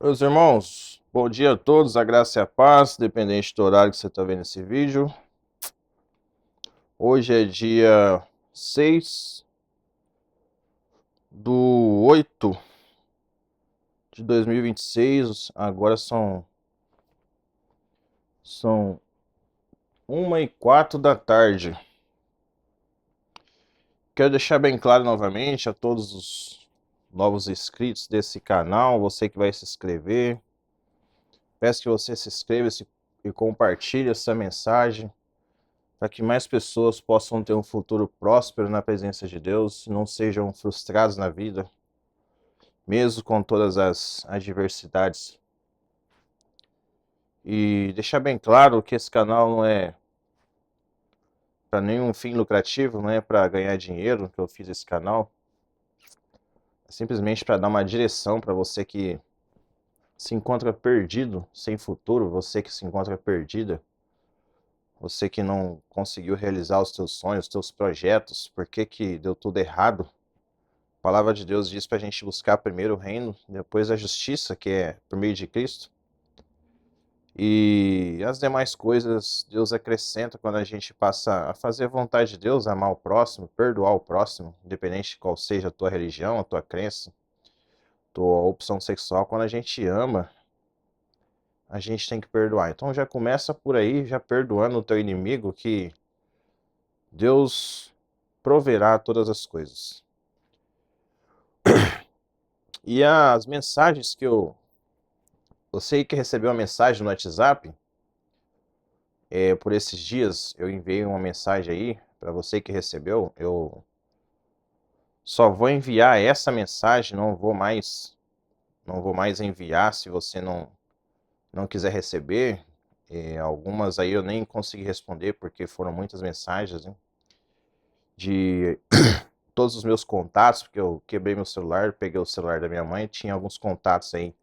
Meus irmãos, bom dia a todos, a graça e a paz, dependente do horário que você está vendo esse vídeo. Hoje é dia 6/8 de 2026, agora são 1h04 da tarde. Quero deixar bem claro novamente a todos os novos inscritos desse canal, você que vai se inscrever. Peço que você se inscreva e compartilhe essa mensagem, para que mais pessoas possam ter um futuro próspero na presença de Deus, não sejam frustrados na vida, mesmo com todas as adversidades. E deixar bem claro que esse canal não é para nenhum fim lucrativo, não é para ganhar dinheiro que eu fiz esse canal. É simplesmente para dar uma direção para você que se encontra perdido, sem futuro, você que se encontra perdida, você que não conseguiu realizar os teus sonhos, os teus projetos, por que deu tudo errado. A palavra de Deus diz para a gente buscar primeiro o reino, depois a justiça, que é por meio de Cristo. E as demais coisas Deus acrescenta quando a gente passa a fazer a vontade de Deus, amar o próximo, perdoar o próximo, independente de qual seja a tua religião, a tua crença, tua opção sexual. Quando a gente ama, a gente tem que perdoar. Então já começa por aí, já perdoando o teu inimigo, que Deus proverá todas as coisas. E as mensagens que você que recebeu a mensagem no WhatsApp, por esses dias eu enviei uma mensagem aí para você que recebeu. Eu só vou enviar essa mensagem, não vou mais enviar se você não quiser receber. Algumas aí eu nem consegui responder porque foram muitas mensagens, né, de todos os meus contatos, porque eu quebrei meu celular, peguei o celular da minha mãe, tinha alguns contatos aí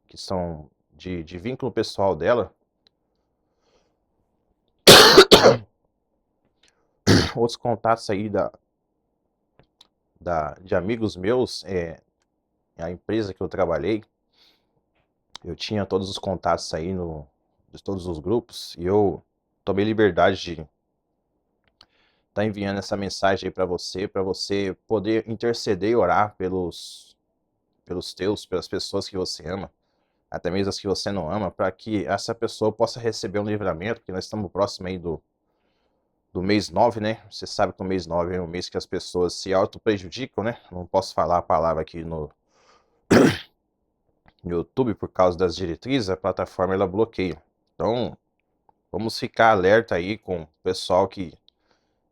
que são de vínculo pessoal dela. Outros contatos aí de amigos meus, a empresa que eu trabalhei, eu tinha todos os contatos aí de todos os grupos, e eu tomei liberdade de estar enviando essa mensagem aí para você poder interceder e orar pelas pessoas que você ama, até mesmo as que você não ama, para que essa pessoa possa receber um livramento, porque nós estamos próximo aí do mês 9, né? Você sabe que o mês 9 é um mês que as pessoas se auto-prejudicam, né? Não posso falar a palavra aqui no YouTube por causa das diretrizes, a plataforma ela bloqueia. Então, vamos ficar alerta aí com o pessoal que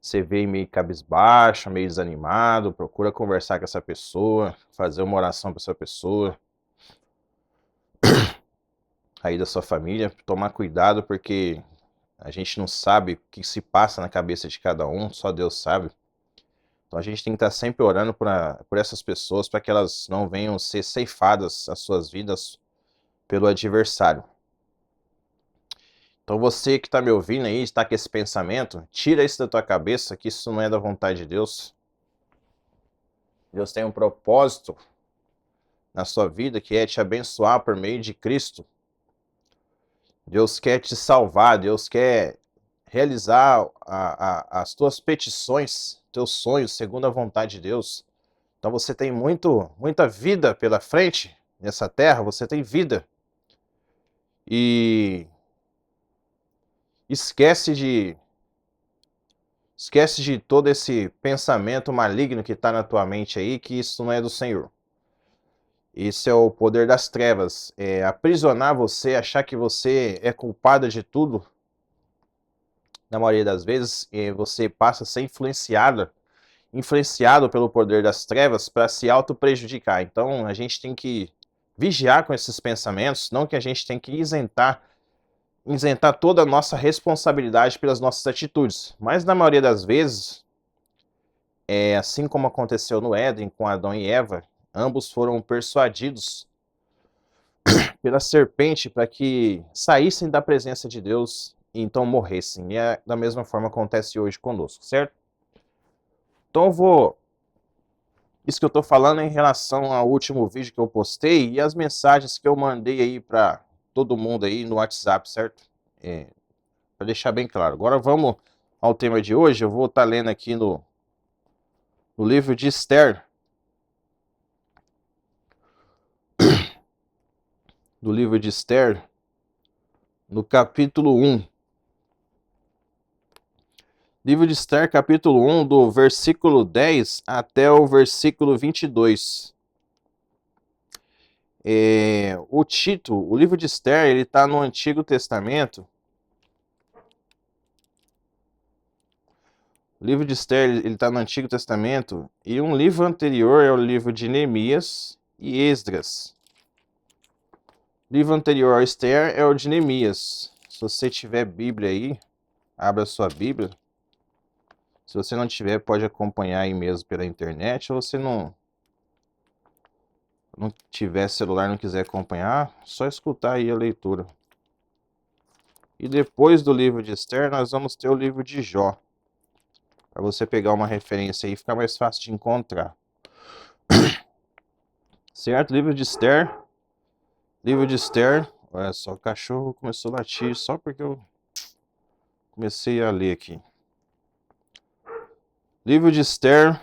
você vê meio cabisbaixo, meio desanimado, procura conversar com essa pessoa, fazer uma oração para essa pessoa, aí da sua família, tomar cuidado, porque a gente não sabe o que se passa na cabeça de cada um, só Deus sabe. Então a gente tem que estar sempre orando por essas pessoas, para que elas não venham ser ceifadas as suas vidas pelo adversário. Então você que está me ouvindo aí, está com esse pensamento, tira isso da tua cabeça, que isso não é da vontade de Deus. Deus tem um propósito na sua vida, que é te abençoar por meio de Cristo. Deus quer te salvar, Deus quer realizar as tuas petições, teus sonhos, segundo a vontade de Deus. Então você tem muita vida pela frente nessa terra, você tem vida. E esquece de todo esse pensamento maligno que está na tua mente aí, que isso não é do Senhor. Esse é o poder das trevas, aprisionar você, achar que você é culpada de tudo. Na maioria das vezes, você passa a ser influenciado pelo poder das trevas para se auto-prejudicar. Então, a gente tem que vigiar com esses pensamentos, não que a gente tem que isentar toda a nossa responsabilidade pelas nossas atitudes. Mas, na maioria das vezes, assim como aconteceu no Éden com Adão e Eva, ambos foram persuadidos pela serpente para que saíssem da presença de Deus e então morressem. E da mesma forma acontece hoje conosco, certo? Então eu vou Isso que eu tô falando é em relação ao último vídeo que eu postei e as mensagens que eu mandei aí para todo mundo aí no WhatsApp, certo? Para deixar bem claro. Agora vamos ao tema de hoje. Eu vou estar lendo aqui no livro de Esther. Do livro de Esther, no capítulo 1. Livro de Esther, capítulo 1, do versículo 10 até o versículo 22. O título, o livro de Esther, ele está no Antigo Testamento. O livro de Esther, ele está no Antigo Testamento, e um livro anterior é o livro de Neemias e Esdras. O livro anterior a Esther é o de Neemias. Se você tiver Bíblia aí, abra sua Bíblia. Se você não tiver, pode acompanhar aí mesmo pela internet. Ou se não tiver celular, não quiser acompanhar, só escutar aí a leitura. E depois do livro de Esther, nós vamos ter o livro de Jó. Para você pegar uma referência aí, fica mais fácil de encontrar. Certo? Livro de Esther. Livro de Esther. Olha só, o cachorro começou a latir só porque eu comecei a ler aqui. Livro de Esther.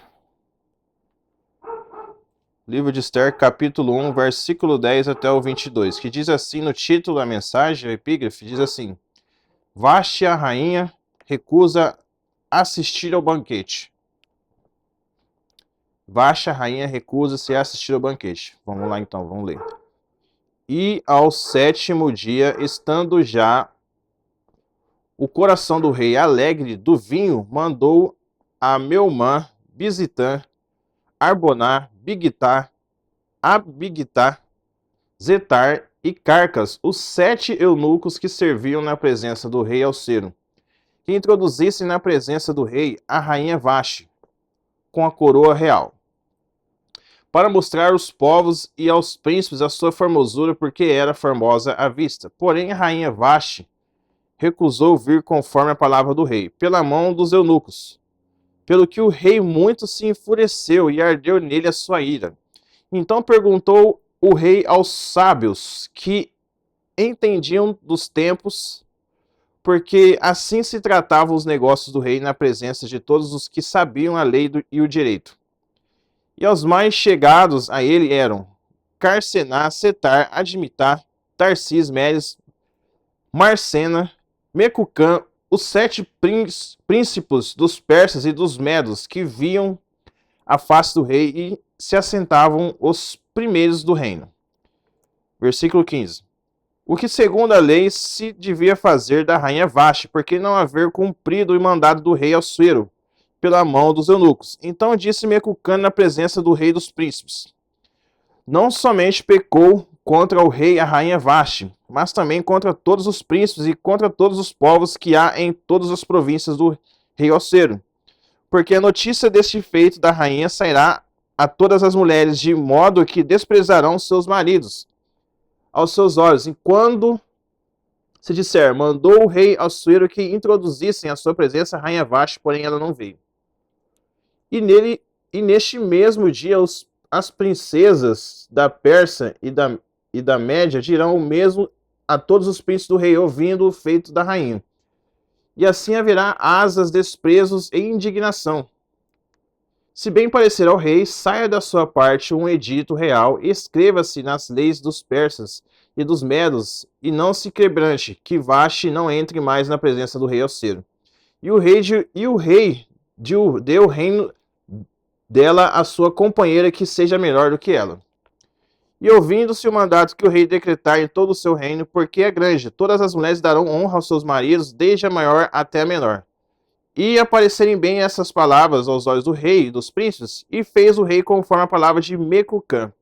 Livro de Esther, capítulo 1, versículo 10 até o 22, que diz assim no título da mensagem, a epígrafe, diz assim: Vaste, a rainha, recusa assistir ao banquete. Vaste, a rainha, recusa-se a assistir ao banquete. Vamos lá então, vamos ler. E ao 7º dia, estando já o coração do rei alegre do vinho, mandou a Meumã, Bizitã, Arboná, Bigtá, Abigtá, Zetar e Carcas, os 7 eunucos que serviam na presença do rei Alcero, que introduzissem na presença do rei a rainha Vaste, com a coroa real, para mostrar aos povos e aos príncipes a sua formosura, porque era formosa à vista. Porém, a rainha Vaste recusou vir conforme a palavra do rei, pela mão dos eunucos, pelo que o rei muito se enfureceu e ardeu nele a sua ira. Então perguntou o rei aos sábios que entendiam dos tempos, porque assim se tratavam os negócios do rei na presença de todos os que sabiam a lei e o direito. E aos mais chegados a ele eram Carcená, Setar, Admitá, Tarsis, Meres, Marcena, Mecucã, os 7 príncipes dos persas e dos medos que viam a face do rei e se assentavam os primeiros do reino. Versículo 15. O que segundo a lei se devia fazer da rainha Vaste, porque não haver cumprido o mandado do rei Assuero pela mão dos eunucos. Então disse Mecucã na presença do rei dos príncipes: Não somente pecou contra o rei e a rainha Vaste, mas também contra todos os príncipes e contra todos os povos que há em todas as províncias do rei Assuero. Porque a notícia deste feito da rainha sairá a todas as mulheres, de modo que desprezarão seus maridos aos seus olhos. E quando se disser, mandou o rei Assuero que introduzissem à sua presença a rainha Vaste, porém ela não veio. E neste mesmo dia as princesas da Pérsia e da Média dirão o mesmo a todos os príncipes do rei, ouvindo o feito da rainha. E assim haverá asas, desprezos e indignação. Se bem parecer ao rei, saia da sua parte um edito real e escreva-se nas leis dos persas e dos medos, e não se quebrante, que Vaste não entre mais na presença do rei Assuero. E o rei dê o reino dela à sua companheira, que seja melhor do que ela. E ouvindo-se o mandato que o rei decretar em todo o seu reino, porque é grande, todas as mulheres darão honra aos seus maridos, desde a maior até a menor. E aparecerem bem essas palavras aos olhos do rei e dos príncipes, e fez o rei conforme a palavra de Mecucã.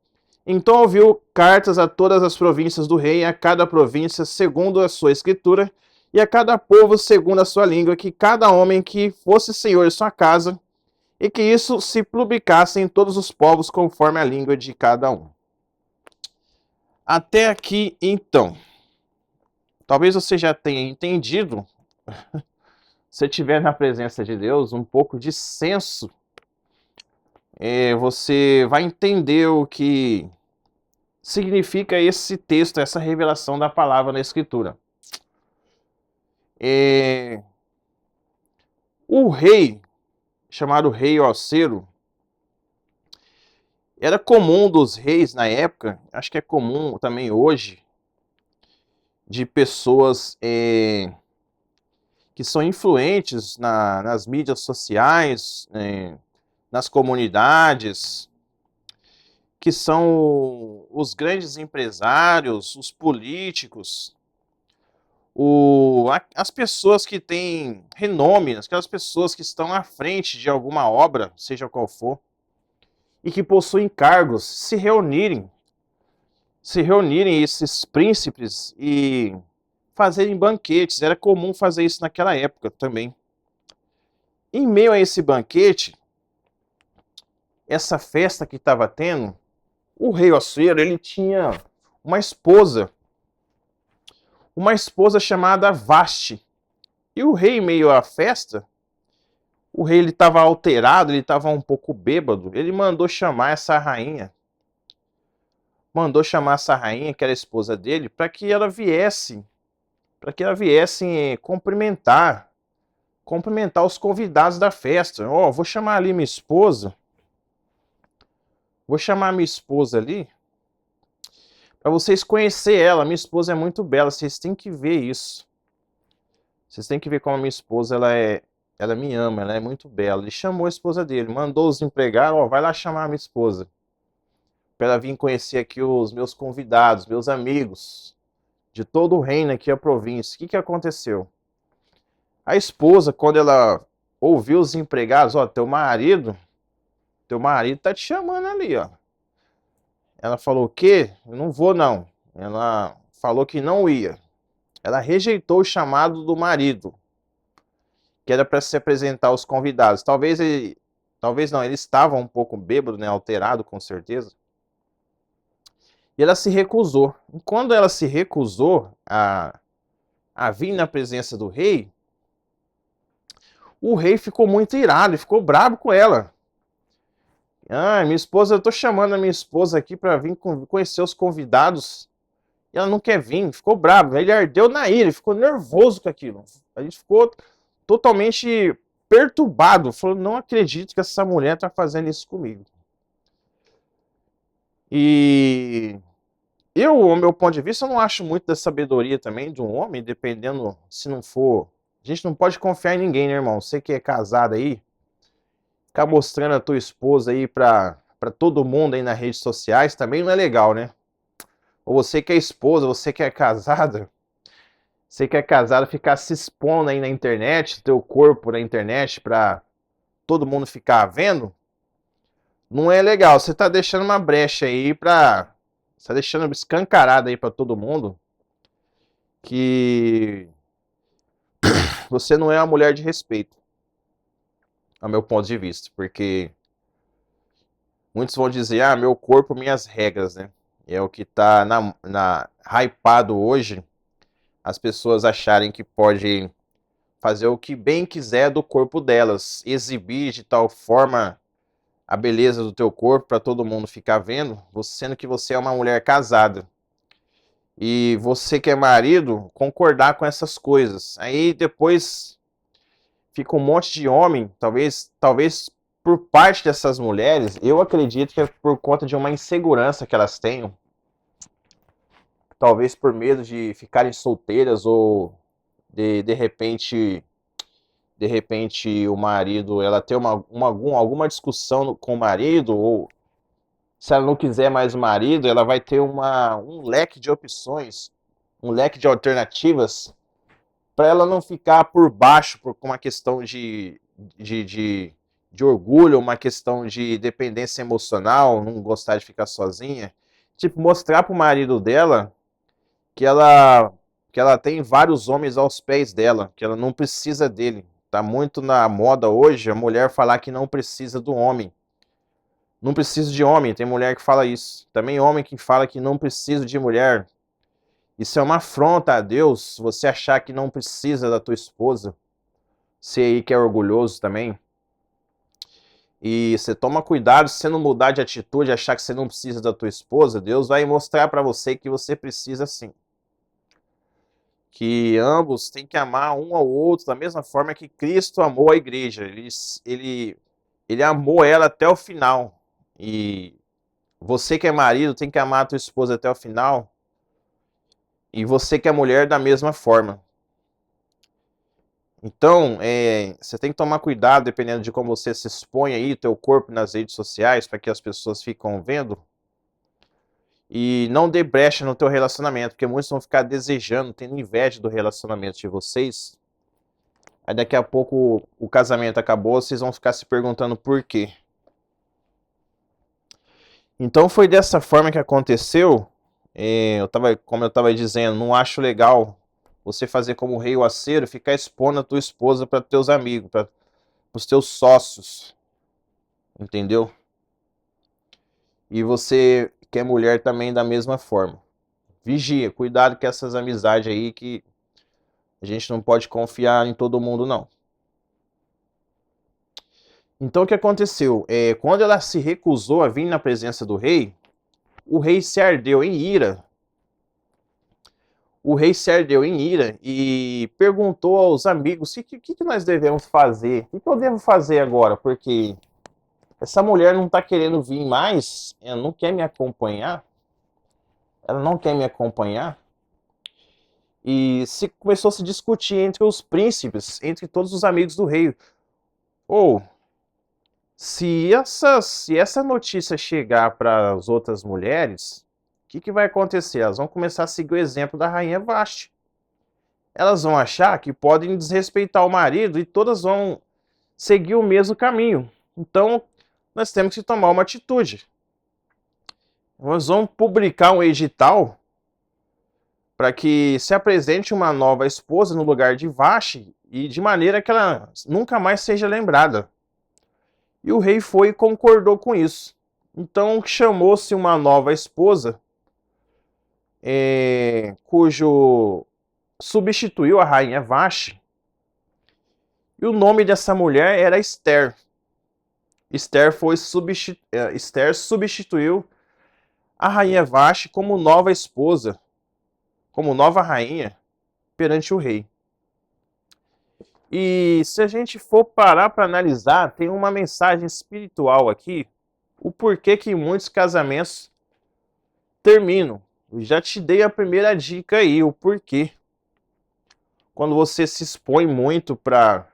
Então ouviu cartas a todas as províncias do rei, a cada província segundo a sua escritura, e a cada povo segundo a sua língua, que cada homem que fosse senhor de sua casa, e que isso se publicasse em todos os povos conforme a língua de cada um. Até aqui, então. Talvez você já tenha entendido, se estiver na presença de Deus, um pouco de senso você vai entender o que significa esse texto, essa revelação da palavra na Escritura. O rei, chamado rei Osero, era comum dos reis na época, acho que é comum também hoje, de pessoas que são influentes nas mídias sociais, nas comunidades, que são os grandes empresários, os políticos, as pessoas que têm renome, aquelas pessoas que estão à frente de alguma obra, seja qual for, e que possuem cargos, se reunirem esses príncipes e fazerem banquetes. Era comum fazer isso naquela época também. Em meio a esse banquete, essa festa que estava tendo, o rei Ossuero, ele tinha uma esposa chamada Vaste. E o rei, em meio à festa, o rei estava alterado, ele estava um pouco bêbado, ele mandou chamar essa rainha, que era a esposa dele, para que ela viesse cumprimentar os convidados da festa. Vou chamar ali minha esposa, ali, para vocês conhecerem ela. Minha esposa é muito bela, vocês têm que ver isso. Vocês têm que ver como a minha esposa, ela me ama, ela é muito bela. Ele chamou a esposa dele, mandou os empregados, vai lá chamar a minha esposa, para ela vir conhecer aqui os meus convidados, meus amigos, de todo o reino aqui, a província. O que aconteceu? A esposa, quando ela ouviu os empregados, teu marido tá te chamando ali, ó. Ela falou o quê? Eu não vou não. Ela falou que não ia. Ela rejeitou o chamado do marido, que era para se apresentar aos convidados. Talvez não, ele estava um pouco bêbado, né, alterado, com certeza. E ela se recusou. E quando ela se recusou a vir na presença do rei, o rei ficou muito irado e ficou bravo com ela. Minha esposa, eu tô chamando a minha esposa aqui para vir conhecer os convidados e ela não quer vir, ficou bravo. Ele ardeu na ira, ele ficou nervoso com aquilo. A gente ficou totalmente perturbado, falou, não acredito que essa mulher tá fazendo isso comigo. E ao meu ponto de vista, eu não acho muito da sabedoria também de um homem, dependendo, se não for... A gente não pode confiar em ninguém, né, irmão? Você que é casado aí, ficar mostrando a tua esposa aí pra todo mundo aí nas redes sociais também não é legal, né? Ou você que é esposa, você que é casada, ficar se expondo aí na internet, teu corpo na internet pra todo mundo ficar vendo, não é legal. Você tá deixando uma brecha aí você tá deixando escancarado aí pra todo mundo que você não é uma mulher de respeito, ao meu ponto de vista, porque muitos vão dizer, meu corpo, minhas regras, né? É o que tá hypado hoje, as pessoas acharem que pode fazer o que bem quiser do corpo delas, exibir de tal forma a beleza do teu corpo para todo mundo ficar vendo, sendo que você é uma mulher casada. E você que é marido, concordar com essas coisas. Aí depois fica um monte de homem, talvez por parte dessas mulheres, eu acredito que é por conta de uma insegurança que elas tenham. Talvez por medo de ficarem solteiras ou de repente o marido, ela ter alguma discussão com o marido, ou se ela não quiser mais o marido, ela vai ter um leque de opções, um leque de alternativas, para ela não ficar por baixo por uma questão de orgulho, uma questão de dependência emocional, não gostar de ficar sozinha. Tipo, mostrar pro marido dela que ela tem vários homens aos pés dela, que ela não precisa dele. Tá muito na moda hoje a mulher falar que não precisa do homem. Não preciso de homem, tem mulher que fala isso. Também homem que fala que não precisa de mulher. Isso é uma afronta a Deus, você achar que não precisa da tua esposa. Você aí que é orgulhoso também. E você toma cuidado, se você não mudar de atitude, achar que você não precisa da tua esposa, Deus vai mostrar para você que você precisa sim. Que ambos têm que amar um ao outro da mesma forma que Cristo amou a igreja. Ele amou ela até o final. E você que é marido tem que amar a tua esposa até o final. E você que é mulher da mesma forma. Então, você tem que tomar cuidado, dependendo de como você se expõe aí, teu corpo nas redes sociais, para que as pessoas ficam vendo. E não dê brecha no teu relacionamento, porque muitos vão ficar desejando, tendo inveja do relacionamento de vocês. Aí daqui a pouco o casamento acabou, vocês vão ficar se perguntando por quê. Então foi dessa forma que aconteceu. Como eu estava dizendo, não acho legal você fazer como o rei o aceiro, ficar expondo a tua esposa para teus amigos, para os teus sócios, entendeu? E você que é mulher também da mesma forma. Vigia, cuidado com essas amizades aí que a gente não pode confiar em todo mundo não. Então o que aconteceu? Quando ela se recusou a vir na presença do rei, o rei se ardeu em ira. O rei se ardeu em ira e perguntou aos amigos: o que nós devemos fazer? O que eu devo fazer agora? Porque essa mulher não está querendo vir mais, ela não quer me acompanhar. Ela não quer me acompanhar. E começou a se discutir entre os príncipes, entre todos os amigos do rei. Se essa notícia chegar para as outras mulheres, o que vai acontecer? Elas vão começar a seguir o exemplo da rainha Vashti. Elas vão achar que podem desrespeitar o marido e todas vão seguir o mesmo caminho. Então, nós temos que tomar uma atitude. Nós vamos publicar um edital para que se apresente uma nova esposa no lugar de Vashti e de maneira que ela nunca mais seja lembrada. E o rei foi e concordou com isso. Então chamou-se uma nova esposa, cujo substituiu a rainha Vashti. E o nome dessa mulher era Esther. Esther substituiu a rainha Vashti como nova esposa, como nova rainha perante o rei. E se a gente for parar para analisar, tem uma mensagem espiritual aqui, o porquê que muitos casamentos terminam. Eu já te dei a primeira dica aí, o porquê. Quando você se expõe muito para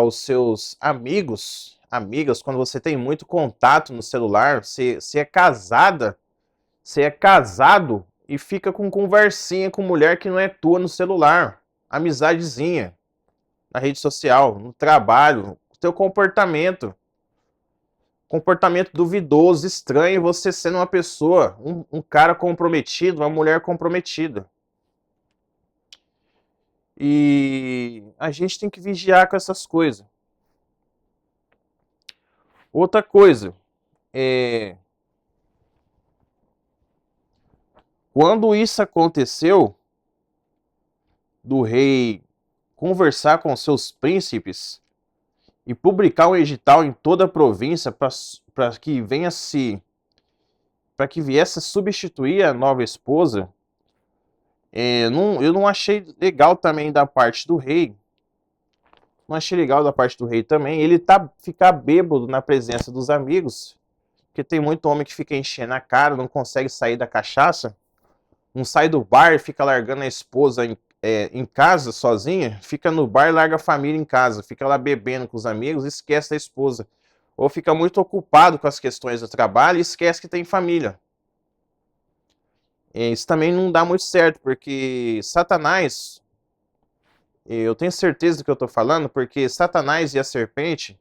os seus amigos, amigas, quando você tem muito contato no celular, você é casada, você é casado e fica com conversinha com mulher que não é tua no celular, amizadezinha, na rede social, no trabalho, o teu comportamento duvidoso, estranho, você sendo uma pessoa, um cara comprometido, uma mulher comprometida. E a gente tem que vigiar com essas coisas. Outra coisa, quando isso aconteceu, do rei conversar com seus príncipes e publicar um edital em toda a província para que viesse a substituir a nova esposa, eu não achei legal também da parte do rei. Não achei legal da parte do rei também. Ele ficar bêbado na presença dos amigos, porque tem muito homem que fica enchendo a cara, não consegue sair da cachaça, não sai do bar, fica largando a esposa em casa sozinha, fica no bar e larga a família em casa, fica lá bebendo com os amigos e esquece da esposa. Ou fica muito ocupado com as questões do trabalho e esquece que tem família. Isso também não dá muito certo, porque Satanás, eu tenho certeza do que eu estou falando, porque Satanás e a serpente,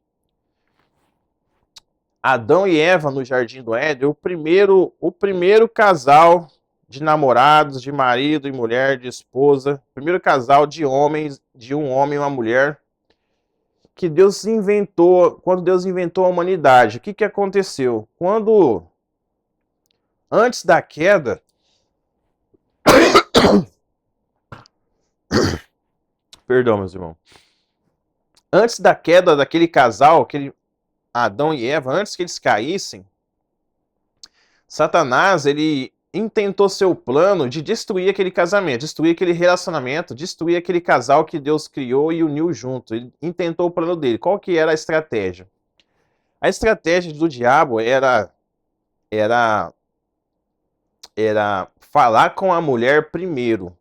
Adão e Eva no Jardim do Éden, o primeiro casal de namorados, de marido e mulher, de esposa, primeiro casal de homens, de um homem e uma mulher, que Deus inventou, quando Deus inventou a humanidade. O que aconteceu? Antes da queda, perdão, meus irmãos, antes da queda daquele casal, Adão e Eva, antes que eles caíssem, Satanás, ele intentou seu plano de destruir aquele casamento, destruir aquele relacionamento, destruir aquele casal que Deus criou e uniu junto. Ele intentou o plano dele. Qual que era a estratégia? A estratégia do diabo era falar com a mulher primeiro.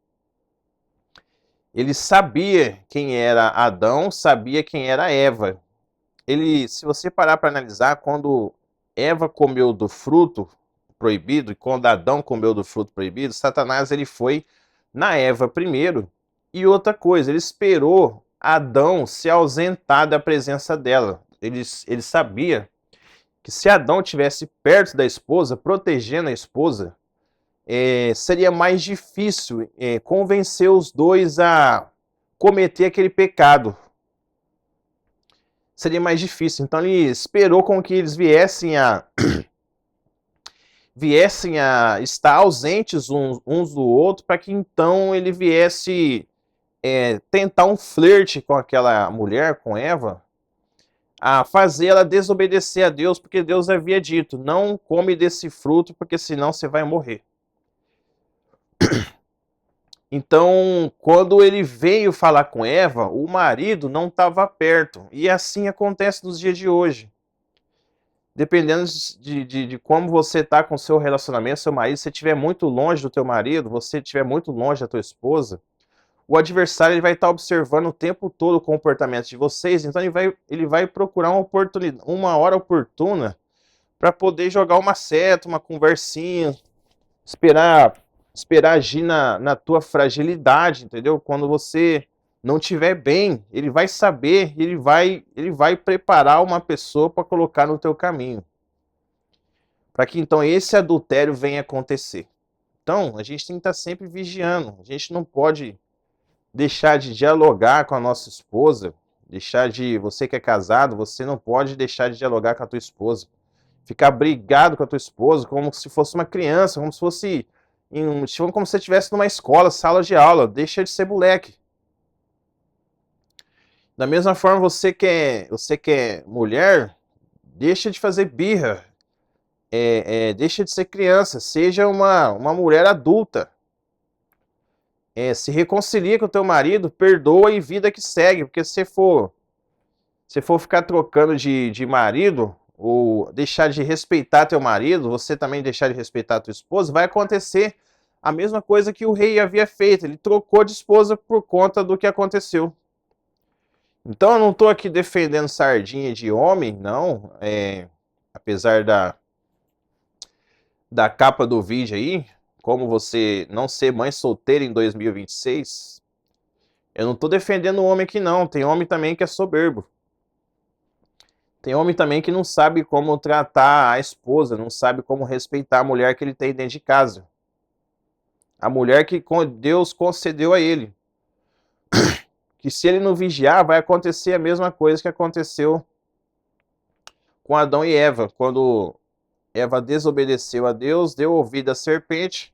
Ele sabia quem era Adão, sabia quem era Eva. Se você parar para analisar, quando Eva comeu do fruto proibido e quando Adão comeu do fruto proibido, Satanás ele foi na Eva primeiro. E outra coisa, ele esperou Adão se ausentar da presença dela. Ele sabia que se Adão estivesse perto da esposa, protegendo a esposa, seria mais difícil convencer os dois a cometer aquele pecado. Seria mais difícil. Então ele esperou com que eles viessem a estar ausentes uns do outro, para que então ele viesse tentar um flerte com aquela mulher, com Eva, a fazer ela desobedecer a Deus, porque Deus havia dito, não come desse fruto, porque senão você vai morrer. Então, quando ele veio falar com Eva, o marido não estava perto. E assim acontece nos dias de hoje. Dependendo de como você está com o seu relacionamento, seu marido, se você estiver muito longe do teu marido, você estiver muito longe da tua esposa, o adversário ele vai estar observando o tempo todo o comportamento de vocês, então ele vai procurar uma hora oportuna para poder jogar uma seta, uma conversinha, esperar agir na tua fragilidade, entendeu? Quando você não estiver bem, ele vai saber, ele vai preparar uma pessoa para colocar no teu caminho, para que então esse adultério venha acontecer. Então, a gente tem que estar sempre vigiando, a gente não pode deixar de dialogar com a nossa esposa, você que é casado, você não pode deixar de dialogar com a tua esposa, ficar brigado com a tua esposa como se fosse uma criança, como se fosse como se você estivesse numa escola, sala de aula. Deixa de ser moleque. Da mesma forma, você que é mulher, deixa de fazer birra, deixa de ser criança, seja uma mulher adulta. Se reconcilia com o teu marido, perdoa e vida que segue, porque se for ficar trocando de marido, ou deixar de respeitar teu marido, você também deixar de respeitar tua esposa, vai acontecer a mesma coisa que o rei havia feito. Ele trocou de esposa por conta do que aconteceu. Então eu não estou aqui defendendo sardinha de homem, não. Apesar da capa do vídeo aí, como você não ser mãe solteira em 2026, eu não estou defendendo o homem aqui não. Tem homem também que é soberbo. Tem homem também que não sabe como tratar a esposa, não sabe como respeitar a mulher que ele tem dentro de casa. A mulher que Deus concedeu a ele. Que se ele não vigiar, vai acontecer a mesma coisa que aconteceu com Adão e Eva. Quando Eva desobedeceu a Deus, deu ouvido à serpente.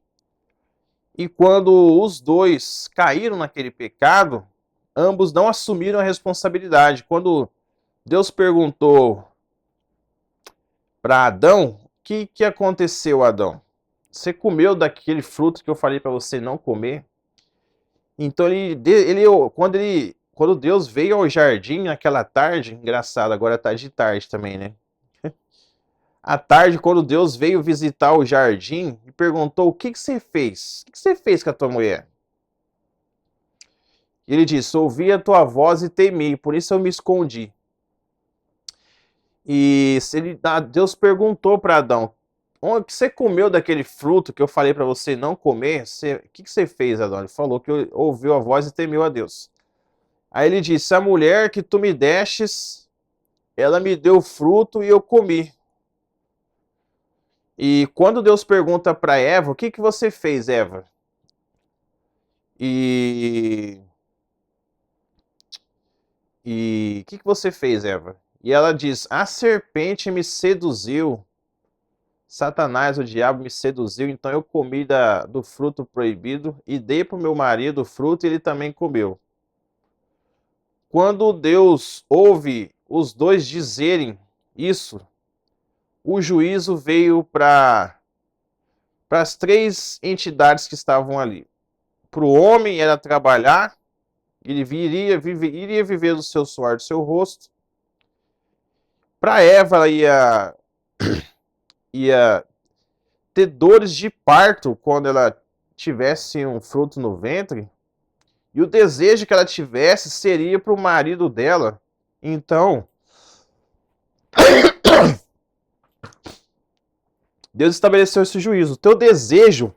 E quando os dois caíram naquele pecado, ambos não assumiram a responsabilidade. Quando Deus perguntou para Adão, o que aconteceu, Adão? Você comeu daquele fruto que eu falei para você não comer? Então quando Deus veio ao jardim naquela tarde, engraçado, agora tá de tarde também, né? À tarde, quando Deus veio visitar o jardim e perguntou: o que você fez? O que você fez com a tua mulher? Ele disse: ouvi a tua voz e temi, por isso eu me escondi. E Deus perguntou para Adão: o que você comeu daquele fruto que eu falei para você não comer? O que você fez, Adão? Ele falou que ouviu a voz e temeu a Deus. Aí ele disse: a mulher que tu me destes, ela me deu fruto e eu comi. E quando Deus pergunta para Eva: o que você fez, Eva? E o que você fez, Eva? E ela diz: a serpente me seduziu. Satanás, o diabo, me seduziu, então eu comi do fruto proibido e dei para o meu marido o fruto e ele também comeu. Quando Deus ouve os dois dizerem isso, o juízo veio para as três entidades que estavam ali. Para o homem era trabalhar, ele iria viver do seu suor, do seu rosto. Para Eva, ela ia ter dores de parto quando ela tivesse um fruto no ventre. E o desejo que ela tivesse seria para o marido dela. Então, Deus estabeleceu esse juízo. Teu desejo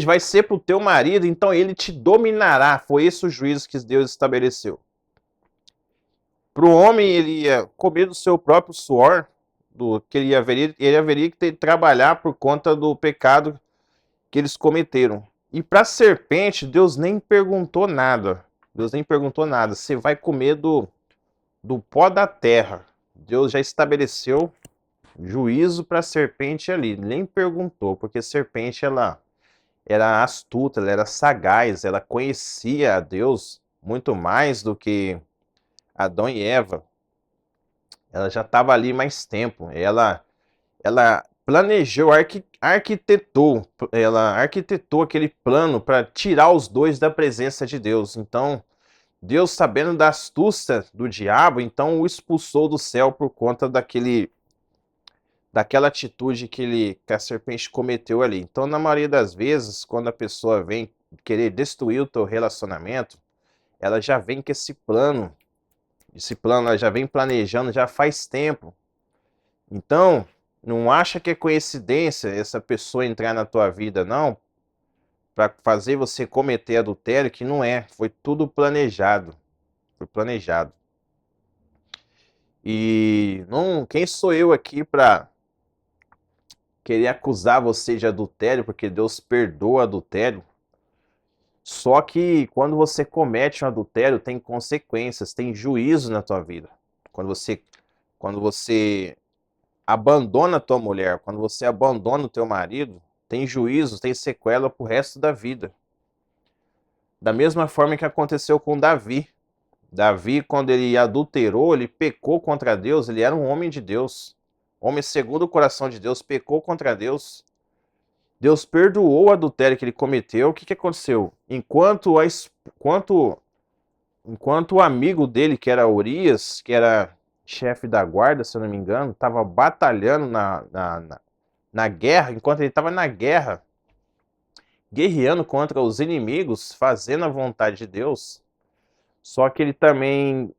vai ser para o teu marido, então ele te dominará. Foi esse o juízo que Deus estabeleceu. Para o homem, ele ia comer do seu próprio suor, que ele haveria que trabalhar por conta do pecado que eles cometeram. E para a serpente, Deus nem perguntou nada. Deus nem perguntou nada. Você vai comer do pó da terra. Deus já estabeleceu juízo para a serpente ali. Nem perguntou, porque a serpente ela era astuta, ela era sagaz, ela conhecia a Deus muito mais do que Adão e Eva. Ela já estava ali mais tempo. Ela planejou, ela arquitetou aquele plano para tirar os dois da presença de Deus. Então, Deus, sabendo da astúcia do diabo, então o expulsou do céu por conta daquela atitude que a serpente cometeu ali. Então, na maioria das vezes, quando a pessoa vem querer destruir o teu relacionamento, ela já vem com esse plano ela já vem planejando já faz tempo. Então, não acha que é coincidência essa pessoa entrar na tua vida, não, para fazer você cometer adultério, que não é, foi tudo planejado. Foi planejado. E não, quem sou eu aqui para querer acusar você de adultério, porque Deus perdoa adultério? Só que quando você comete um adultério, tem consequências, tem juízo na tua vida. Quando você abandona a tua mulher, quando você abandona o teu marido, tem juízo, tem sequela pro resto da vida. Da mesma forma que aconteceu com Davi. Davi, quando ele adulterou, ele pecou contra Deus, ele era um homem de Deus. Homem segundo o coração de Deus, pecou contra Deus. Deus perdoou o adultério que ele cometeu. O que aconteceu? Enquanto o amigo dele, que era Urias, que era chefe da guarda, se eu não me engano, estava batalhando na guerra, enquanto ele estava na guerra, guerreando contra os inimigos, fazendo a vontade de Deus, só que ele também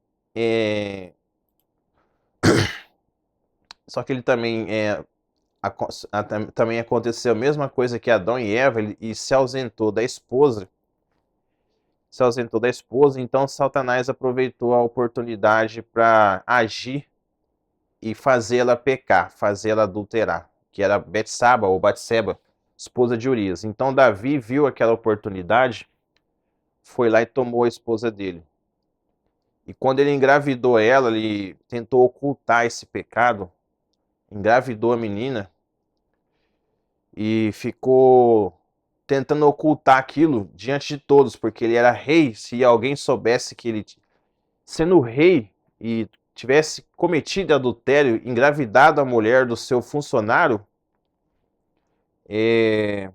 também aconteceu a mesma coisa que Adão e Eva, e se ausentou da esposa. Então Satanás aproveitou a oportunidade para agir e fazê-la pecar, fazê-la adulterar, que era Betsaba ou Batseba, esposa de Urias. Então Davi viu aquela oportunidade, foi lá e tomou a esposa dele. E quando ele engravidou ela, ele tentou ocultar esse pecado, engravidou a menina e ficou tentando ocultar aquilo diante de todos, porque ele era rei. Se alguém soubesse que ele, sendo rei e tivesse cometido adultério, engravidado a mulher do seu funcionário, ele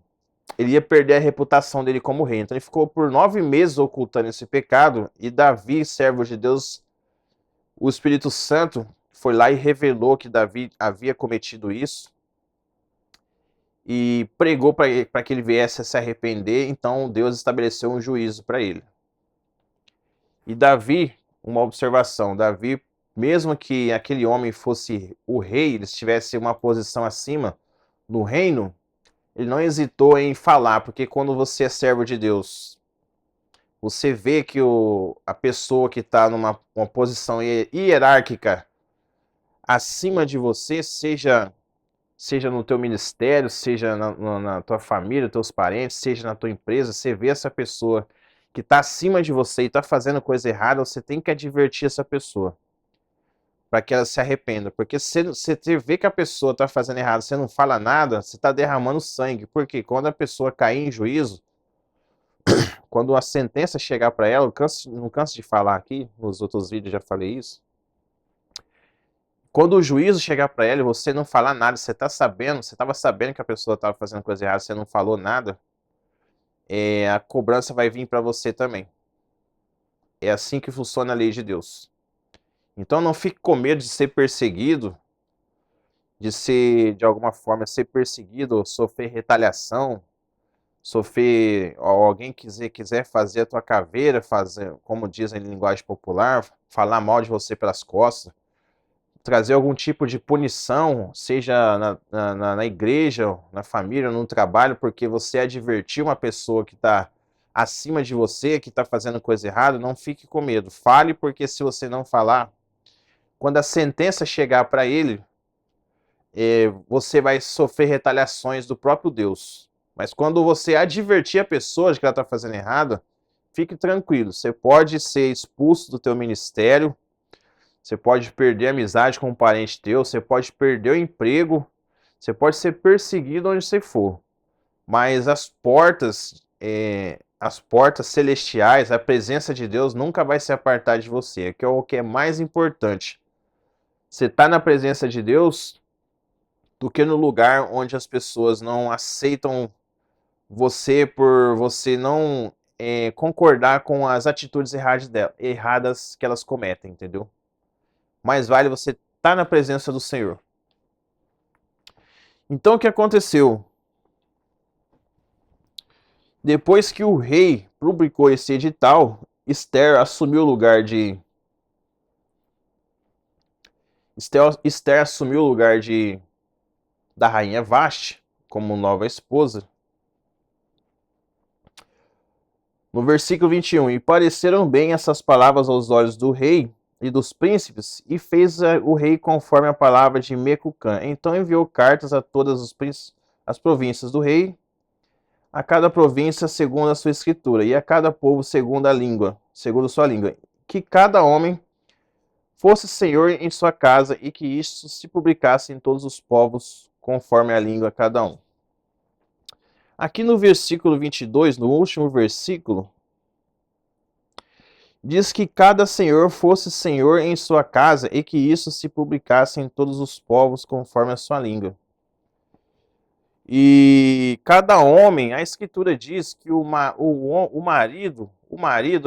ia perder a reputação dele como rei. Então ele ficou por 9 meses ocultando esse pecado, e Davi, servo de Deus, o Espírito Santo foi lá e revelou que Davi havia cometido isso e pregou para que ele viesse a se arrepender. Então Deus estabeleceu um juízo para ele. E Davi, uma observação, Davi, mesmo que aquele homem fosse o rei, ele estivesse uma posição acima no reino, ele não hesitou em falar, porque quando você é servo de Deus, você vê que a pessoa que está numa posição hierárquica acima de você, seja no teu ministério, seja na tua família, teus parentes, seja na tua empresa, você vê essa pessoa que está acima de você e está fazendo coisa errada, você tem que advertir essa pessoa para que ela se arrependa. Porque se você vê que a pessoa está fazendo errado, você não fala nada, você está derramando sangue. Porque quando a pessoa cair em juízo, quando a sentença chegar para ela, não canso de falar aqui, nos outros vídeos já falei isso, Quando o juízo chegar para ela e você não falar nada, você estava sabendo que a pessoa estava fazendo coisa errada, você não falou nada, a cobrança vai vir para você também. É assim que funciona a lei de Deus. Então não fique com medo de ser perseguido, de ser, de alguma forma, ser perseguido, sofrer retaliação, sofrer, alguém quiser fazer a tua caveira, fazer, como dizem em linguagem popular, falar mal de você pelas costas, trazer algum tipo de punição, seja na igreja, na família, no trabalho, porque você advertiu uma pessoa que está acima de você, que está fazendo coisa errada, não fique com medo. Fale, porque se você não falar, quando a sentença chegar para ele, você vai sofrer retaliações do próprio Deus. Mas quando você advertir a pessoa de que ela está fazendo errado, fique tranquilo. Você pode ser expulso do teu ministério, você pode perder a amizade com um parente teu, você pode perder o emprego, você pode ser perseguido onde você for. Mas as portas celestiais, a presença de Deus nunca vai se apartar de você, que é o que é mais importante. Você está na presença de Deus do que no lugar onde as pessoas não aceitam você por você não concordar com as atitudes erradas que elas cometem, entendeu? Mais vale você estar na presença do Senhor. Então o que aconteceu? Depois que o rei publicou esse edital, Esther assumiu o lugar de da rainha Vashti como nova esposa. No versículo 21, e pareceram bem essas palavras aos olhos do rei e dos príncipes, e fez o rei conforme a palavra de Mecucã. Então enviou cartas a todas as províncias do rei, a cada província segundo a sua escritura, e a cada povo segundo sua língua, que cada homem fosse senhor em sua casa, e que isto se publicasse em todos os povos, conforme a língua cada um. Aqui no versículo 22, no último versículo, diz que cada senhor fosse senhor em sua casa e que isso se publicasse em todos os povos conforme a sua língua. E cada homem, a escritura diz que o marido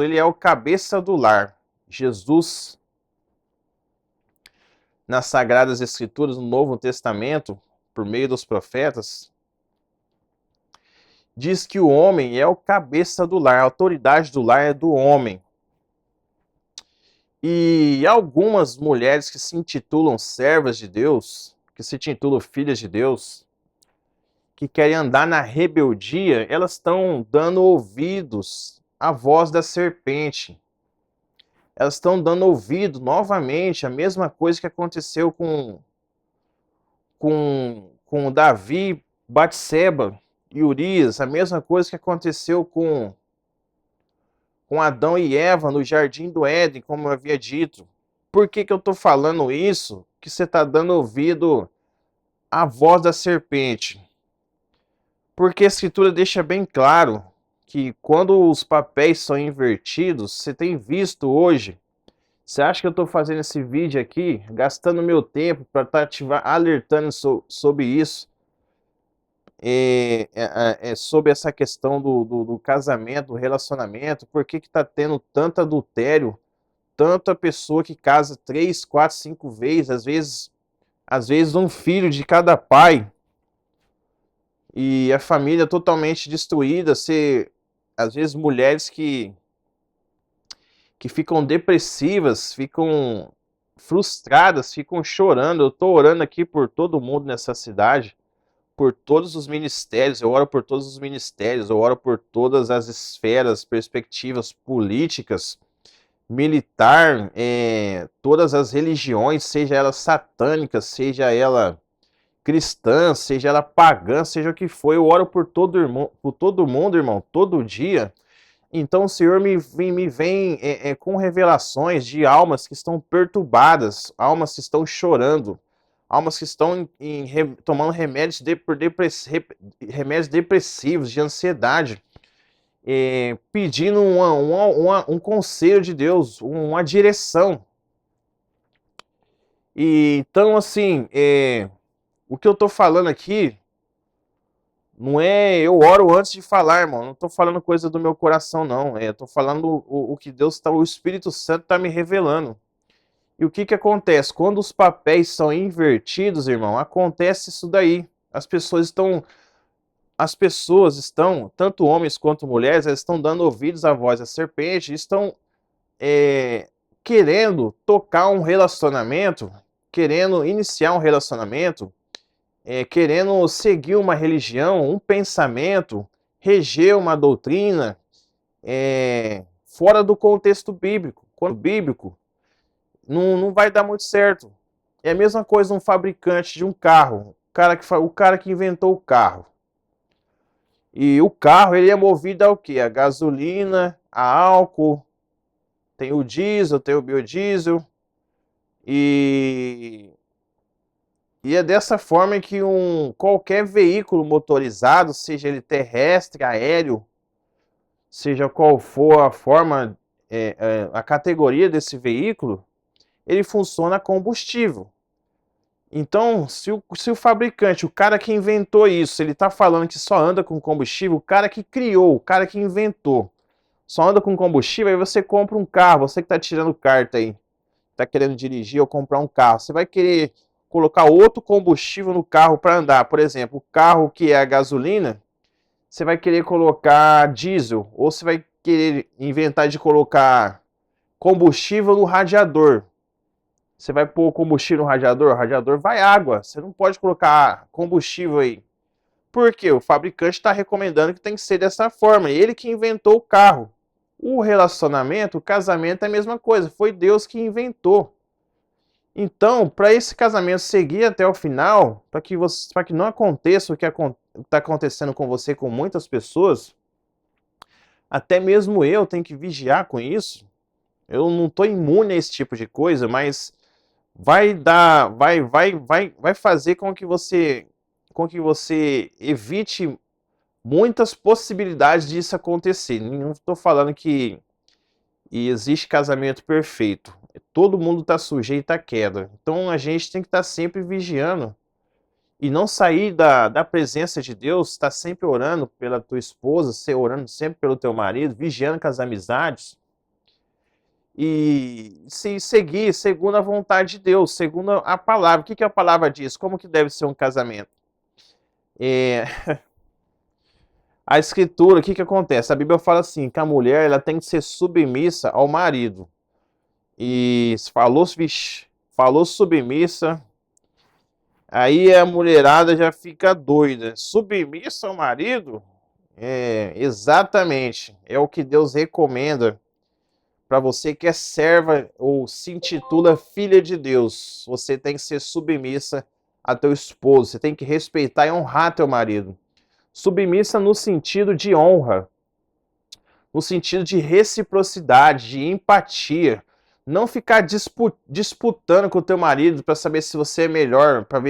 ele é o cabeça do lar. Jesus, nas Sagradas Escrituras, no Novo Testamento, por meio dos profetas, diz que o homem é o cabeça do lar, a autoridade do lar é do homem. E algumas mulheres que se intitulam servas de Deus, que se intitulam filhas de Deus, que querem andar na rebeldia, elas estão dando ouvidos à voz da serpente. Elas estão dando ouvido novamente à mesma coisa que aconteceu com Davi, Batseba e Urias, a mesma coisa que aconteceu com Adão e Eva no jardim do Éden, como eu havia dito. Por que eu estou falando isso? Que você está dando ouvido à voz da serpente. Porque a escritura deixa bem claro que quando os papéis são invertidos, você tem visto hoje. Você acha que eu estou fazendo esse vídeo aqui, gastando meu tempo para estar alertando sobre isso? Sobre essa questão do casamento, do relacionamento, por que está tendo tanto adultério, tanta pessoa que casa 3, 4, 5 vezes, às vezes um filho de cada pai, e a família totalmente destruída, às vezes mulheres que ficam depressivas, ficam frustradas, ficam chorando. Eu estou orando aqui por todo mundo nessa cidade, por todos os ministérios, eu oro por todos os ministérios, eu oro por todas as esferas, perspectivas políticas, militar, todas as religiões, seja ela satânica, seja ela cristã, seja ela pagã, seja o que for, eu oro por todo mundo, irmão, todo dia. Então o Senhor me vem com revelações de almas que estão perturbadas, almas que estão chorando, almas que estão tomando remédios depressivos, de ansiedade, pedindo um conselho de Deus, uma direção. E então, assim, o que eu tô falando aqui não é eu oro antes de falar, irmão. Não tô falando coisa do meu coração, não. Eu tô falando o que o Espírito Santo tá me revelando. E o que que acontece? Quando os papéis são invertidos, irmão, acontece isso daí. As pessoas estão, tanto homens quanto mulheres, elas estão dando ouvidos à voz da serpente, estão é, querendo tocar um relacionamento, querendo iniciar um relacionamento, querendo seguir uma religião, um pensamento, reger uma doutrina, fora do contexto bíblico. Quando bíblico, não vai dar muito certo. É a mesma coisa um fabricante de um carro, o cara que inventou o carro. E o carro ele é movido ao quê? A gasolina, a álcool, tem o diesel, tem o biodiesel. E, e é dessa forma que qualquer veículo motorizado, seja ele terrestre, aéreo, seja qual for a forma, a categoria desse veículo, ele funciona a combustível. Então, se o fabricante, o cara que inventou isso, ele está falando que só anda com combustível, o cara que criou, o cara que inventou, só anda com combustível, aí você compra um carro, você que está tirando carta aí, está querendo dirigir ou comprar um carro, você vai querer colocar outro combustível no carro para andar. Por exemplo, o carro que é a gasolina, você vai querer colocar diesel, ou você vai querer inventar de colocar combustível no radiador. Você vai pôr combustível no radiador, o radiador vai água. Você não pode colocar combustível aí. Por quê? O fabricante está recomendando que tem que ser dessa forma. Ele que inventou o carro. O relacionamento, o casamento é a mesma coisa. Foi Deus que inventou. Então, para esse casamento seguir até o final, para que não aconteça o que está acontecendo com você, com muitas pessoas, até mesmo eu tenho que vigiar com isso. Eu não estou imune a esse tipo de coisa, mas vai fazer com que você evite muitas possibilidades disso acontecer. Não estou falando que existe casamento perfeito. Todo mundo está sujeito à queda. Então a gente tem que estar sempre vigiando e não sair da presença de Deus, estar sempre orando pela tua esposa, orando sempre pelo teu marido, vigiando com as amizades e se seguir segundo a vontade de Deus, segundo a palavra. O que a palavra diz? Como que deve ser um casamento? A escritura, o que acontece? A Bíblia fala assim, que a mulher ela tem que ser submissa ao marido. E falou submissa, aí a mulherada já fica doida. Submissa ao marido? Exatamente. É o que Deus recomenda para você que é serva ou se intitula filha de Deus. Você tem que ser submissa a teu esposo. Você tem que respeitar e honrar teu marido. Submissa no sentido de honra, no sentido de reciprocidade, de empatia. Não ficar disputando com o teu marido para saber se você é melhor, para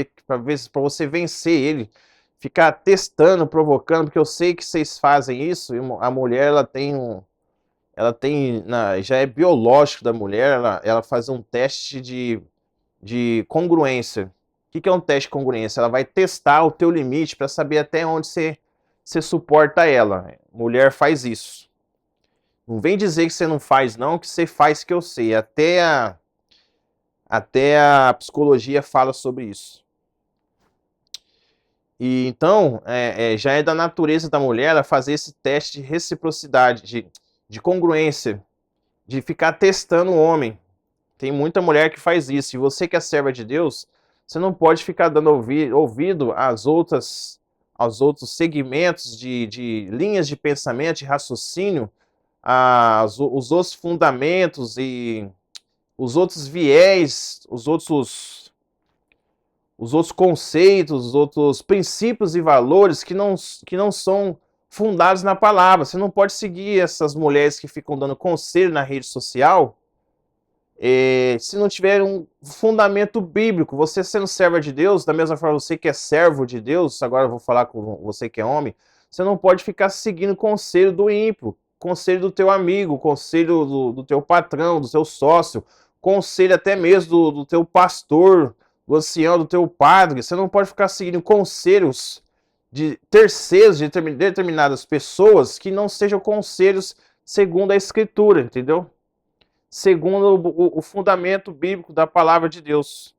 você vencer ele. Ficar testando, provocando, porque eu sei que vocês fazem isso. A mulher já é biológico da mulher, ela faz um teste de congruência. O que é um teste de congruência? Ela vai testar o teu limite para saber até onde você suporta ela. Mulher faz isso. Não vem dizer que você não faz, não, que você faz que eu sei. Até a psicologia fala sobre isso. E então, já é da natureza da mulher ela fazer esse teste de reciprocidade, de congruência, de ficar testando o homem. Tem muita mulher que faz isso. E você que é serva de Deus, você não pode ficar dando ouvido aos outros segmentos de linhas de pensamento, de raciocínio, os outros fundamentos e os outros viés, os outros conceitos, os outros princípios e valores que não são fundados na palavra. Você não pode seguir essas mulheres que ficam dando conselho na rede social se não tiver um fundamento bíblico. Você sendo serva de Deus, da mesma forma você que é servo de Deus, agora eu vou falar com você que é homem, você não pode ficar seguindo o conselho do ímpio, conselho do teu amigo, conselho do teu patrão, do teu sócio, conselho até mesmo do teu pastor, do ancião, do teu padre. Você não pode ficar seguindo conselhos de terceiros, de determinadas pessoas que não sejam conselhos segundo a Escritura, entendeu? Segundo o fundamento bíblico da palavra de Deus.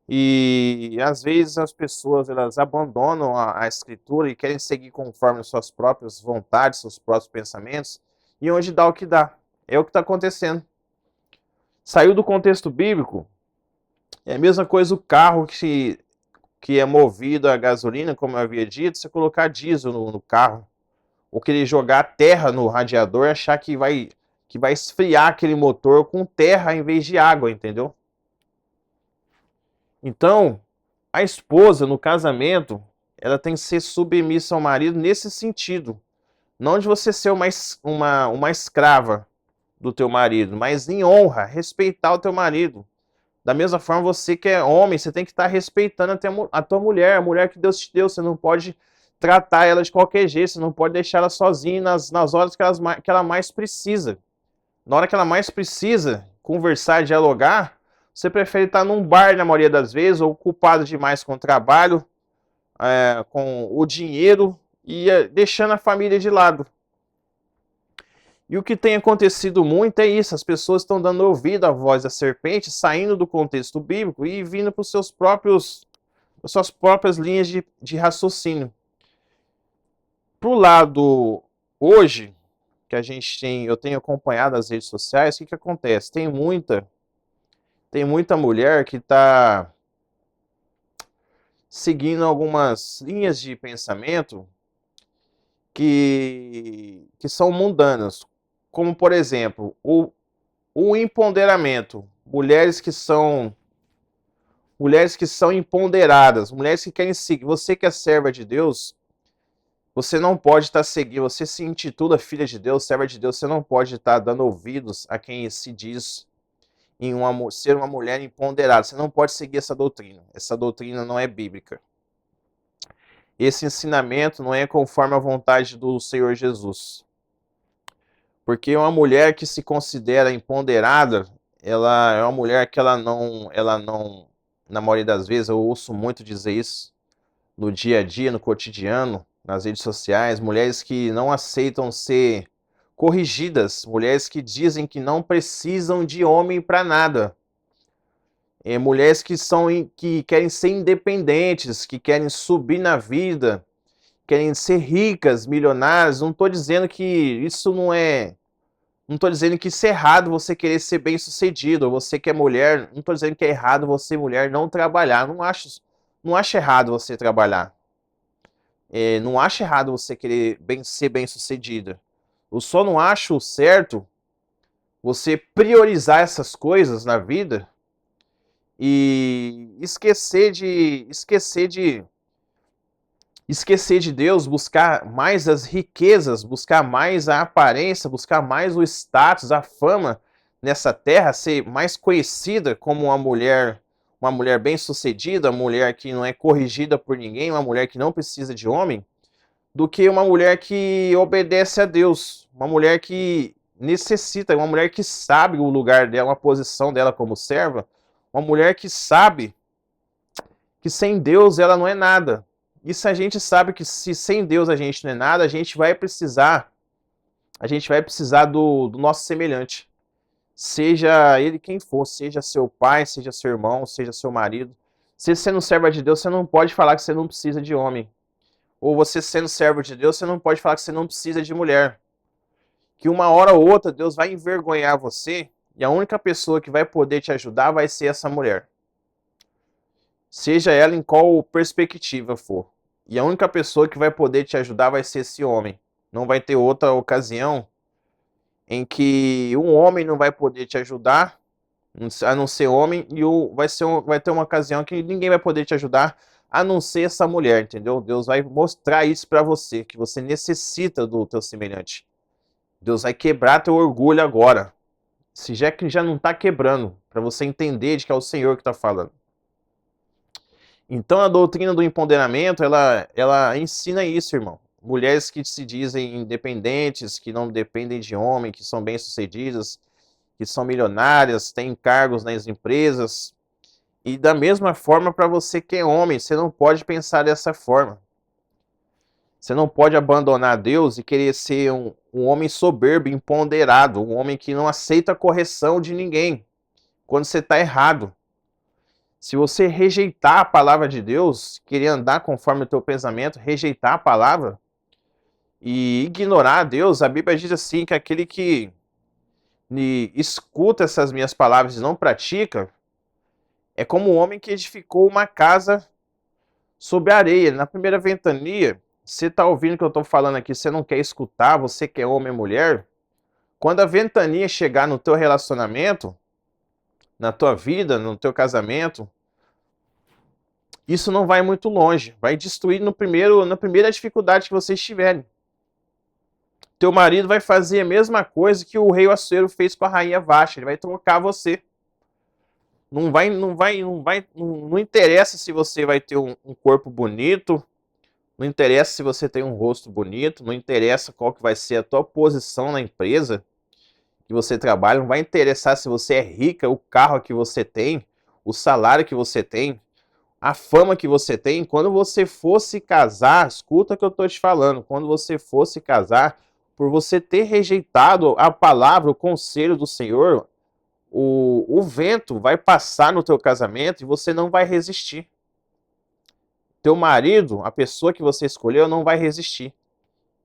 E às vezes as pessoas elas abandonam a Escritura e querem seguir conforme as suas próprias vontades, seus próprios pensamentos, e onde dá o que dá. É o que está acontecendo. Saiu do contexto bíblico, é a mesma coisa o carro que é movido a gasolina, como eu havia dito, você colocar diesel no carro, ou querer jogar terra no radiador e achar que vai esfriar aquele motor com terra em vez de água, entendeu? Então, a esposa no casamento, ela tem que ser submissa ao marido nesse sentido. Não de você ser uma escrava do teu marido, mas em honra, respeitar o teu marido. Da mesma forma, você que é homem, você tem que estar respeitando a tua mulher, a mulher que Deus te deu. Você não pode tratar ela de qualquer jeito, você não pode deixar ela sozinha nas horas que ela mais precisa. Na hora que ela mais precisa conversar e dialogar, você prefere estar num bar na maioria das vezes, ou ocupado demais com o trabalho, com o dinheiro, e deixando a família de lado. E o que tem acontecido muito é isso, as pessoas estão dando ouvido à voz da serpente, saindo do contexto bíblico e vindo para as suas próprias linhas de raciocínio. Pro lado hoje, que eu tenho acompanhado as redes sociais, o que acontece? Tem muita mulher que está seguindo algumas linhas de pensamento que são mundanas, como por exemplo, o empoderamento, mulheres que são empoderadas, mulheres que querem seguir. Você que é serva de Deus, você não pode estar seguindo, você se intitula filha de Deus, serva de Deus, você não pode estar dando ouvidos a quem se diz ser uma mulher empoderada. Você não pode seguir essa doutrina. Essa doutrina não é bíblica. Esse ensinamento não é conforme a vontade do Senhor Jesus. Porque uma mulher que se considera empoderada, ela é uma mulher que ela não, na maioria das vezes, eu ouço muito dizer isso, no dia a dia, no cotidiano, nas redes sociais, mulheres que não aceitam ser corrigidas, mulheres que dizem que não precisam de homem para nada. Mulheres que querem ser independentes, que querem subir na vida, querem ser ricas, milionárias. Não estou dizendo que isso não é... Não estou dizendo que isso é errado você querer ser bem-sucedido, ou você que é mulher, não estou dizendo que é errado você, mulher, não trabalhar. Não acho errado você trabalhar. Não acho errado você querer ser bem-sucedida. Eu só não acho certo você priorizar essas coisas na vida e esquecer de Deus, buscar mais as riquezas, buscar mais a aparência, buscar mais o status, a fama nessa terra, ser mais conhecida como uma mulher bem-sucedida, uma mulher que não é corrigida por ninguém, uma mulher que não precisa de homem, do que uma mulher que obedece a Deus, uma mulher que necessita, uma mulher que sabe o lugar dela, a posição dela como serva, uma mulher que sabe que sem Deus ela não é nada. E se a gente sabe que se sem Deus a gente não é nada, a gente vai precisar do nosso semelhante. Seja ele quem for, seja seu pai, seja seu irmão, seja seu marido. Se você não serve de Deus, você não pode falar que você não precisa de homem. Ou você sendo servo de Deus, você não pode falar que você não precisa de mulher. Que uma hora ou outra Deus vai envergonhar você e a única pessoa que vai poder te ajudar vai ser essa mulher. Seja ela em qual perspectiva for. E a única pessoa que vai poder te ajudar vai ser esse homem. Não vai ter outra ocasião em que um homem não vai poder te ajudar, a não ser homem, e vai ter uma ocasião que ninguém vai poder te ajudar, a não ser essa mulher, entendeu? Deus vai mostrar isso para você, que você necessita do teu semelhante. Deus vai quebrar teu orgulho agora. Se já que já não está quebrando, para você entender de que é o Senhor que está falando. Então a doutrina do empoderamento, ela ensina isso, irmão. Mulheres que se dizem independentes, que não dependem de homem, que são bem-sucedidas, que são milionárias, têm cargos nas empresas. E da mesma forma para você que é homem, você não pode pensar dessa forma. Você não pode abandonar Deus e querer ser um homem soberbo, empoderado, um homem que não aceita a correção de ninguém, quando você está errado. Se você rejeitar a palavra de Deus, querer andar conforme o teu pensamento, rejeitar a palavra e ignorar a Deus, a Bíblia diz assim, que aquele que escuta essas minhas palavras e não pratica, é como um homem que edificou uma casa sobre a areia. Na primeira ventania, você está ouvindo o que eu estou falando aqui, você não quer escutar, você que é homem ou mulher, quando a ventania chegar no teu relacionamento, na tua vida, no teu casamento, isso não vai muito longe, vai destruir na primeira dificuldade que vocês tiverem. Teu marido vai fazer a mesma coisa que o rei Assuero fez com a rainha Vashti, ele vai trocar você. Não interessa se você vai ter um corpo bonito, não interessa se você tem um rosto bonito, não interessa qual que vai ser a tua posição na empresa que você trabalha, não vai interessar se você é rica, o carro que você tem, o salário que você tem, a fama que você tem. Quando você for se casar, escuta o que eu estou te falando, quando você for se casar, por você ter rejeitado a palavra, o conselho do Senhor, o vento vai passar no teu casamento e você não vai resistir. Teu marido, a pessoa que você escolheu, não vai resistir.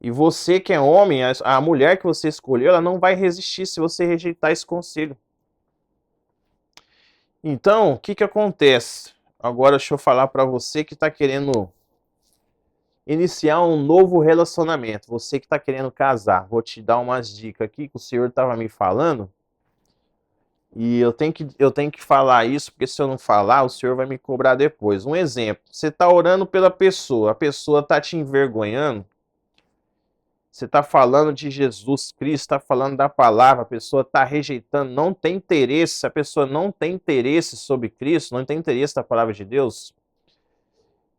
E você que é homem, a mulher que você escolheu, ela não vai resistir se você rejeitar esse conselho. Então, o que acontece? Agora deixa eu falar para você que está querendo iniciar um novo relacionamento. Você que está querendo casar. Vou te dar umas dicas aqui que o Senhor estava me falando. E eu tenho que falar isso, porque se eu não falar, o Senhor vai me cobrar depois. Um exemplo, você está orando pela pessoa, a pessoa está te envergonhando, você está falando de Jesus Cristo, está falando da palavra, a pessoa está rejeitando, não tem interesse, se a pessoa não tem interesse sobre Cristo, não tem interesse na palavra de Deus,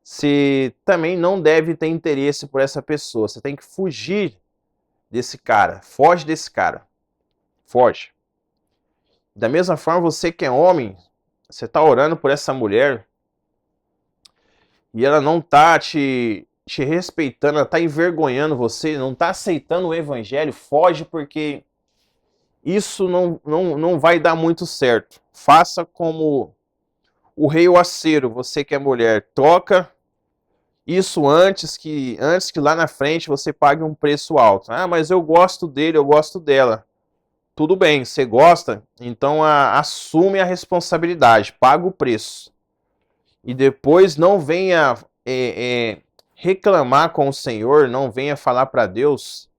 você também não deve ter interesse por essa pessoa, você tem que fugir desse cara, foge desse cara, foge. Da mesma forma, você que é homem, você está orando por essa mulher e ela não está te respeitando, ela está envergonhando você, não está aceitando o evangelho, foge, porque isso não vai dar muito certo. Faça como o rei Assuero, você que é mulher, troca isso antes que lá na frente você pague um preço alto. Ah, mas eu gosto dele, eu gosto dela. Tudo bem, você gosta? Então assume a responsabilidade, paga o preço. E depois não venha reclamar com o Senhor, não venha falar para Deus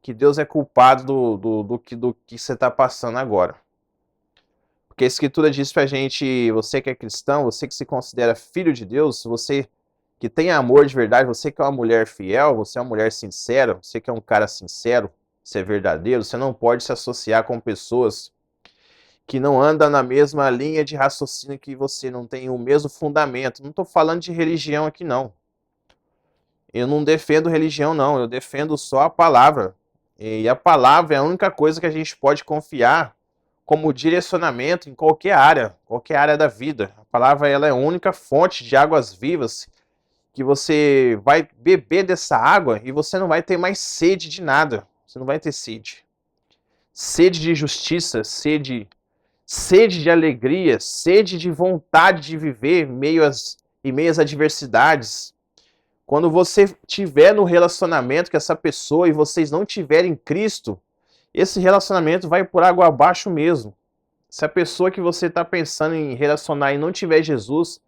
que Deus é culpado do que você está passando agora. Porque a Escritura diz pra gente, você que é cristão, você que se considera filho de Deus, você que tem amor de verdade, você que é uma mulher fiel, você é uma mulher sincera, você que é um cara sincero, você é verdadeiro, você não pode se associar com pessoas que não andam na mesma linha de raciocínio que você, não tem o mesmo fundamento. Não estou falando de religião aqui, não. Eu não defendo religião, não. Eu defendo só a palavra. E a palavra é a única coisa que a gente pode confiar como direcionamento em qualquer área da vida. A palavra ela é a única fonte de águas vivas que você vai beber dessa água e você não vai ter mais sede de nada. Você não vai ter sede. Sede de justiça, sede de alegria, sede de vontade de viver em meio às adversidades. Quando você estiver no relacionamento com essa pessoa e vocês não tiverem Cristo, esse relacionamento vai por água abaixo mesmo. Se a pessoa que você está pensando em relacionar e não tiver Jesus,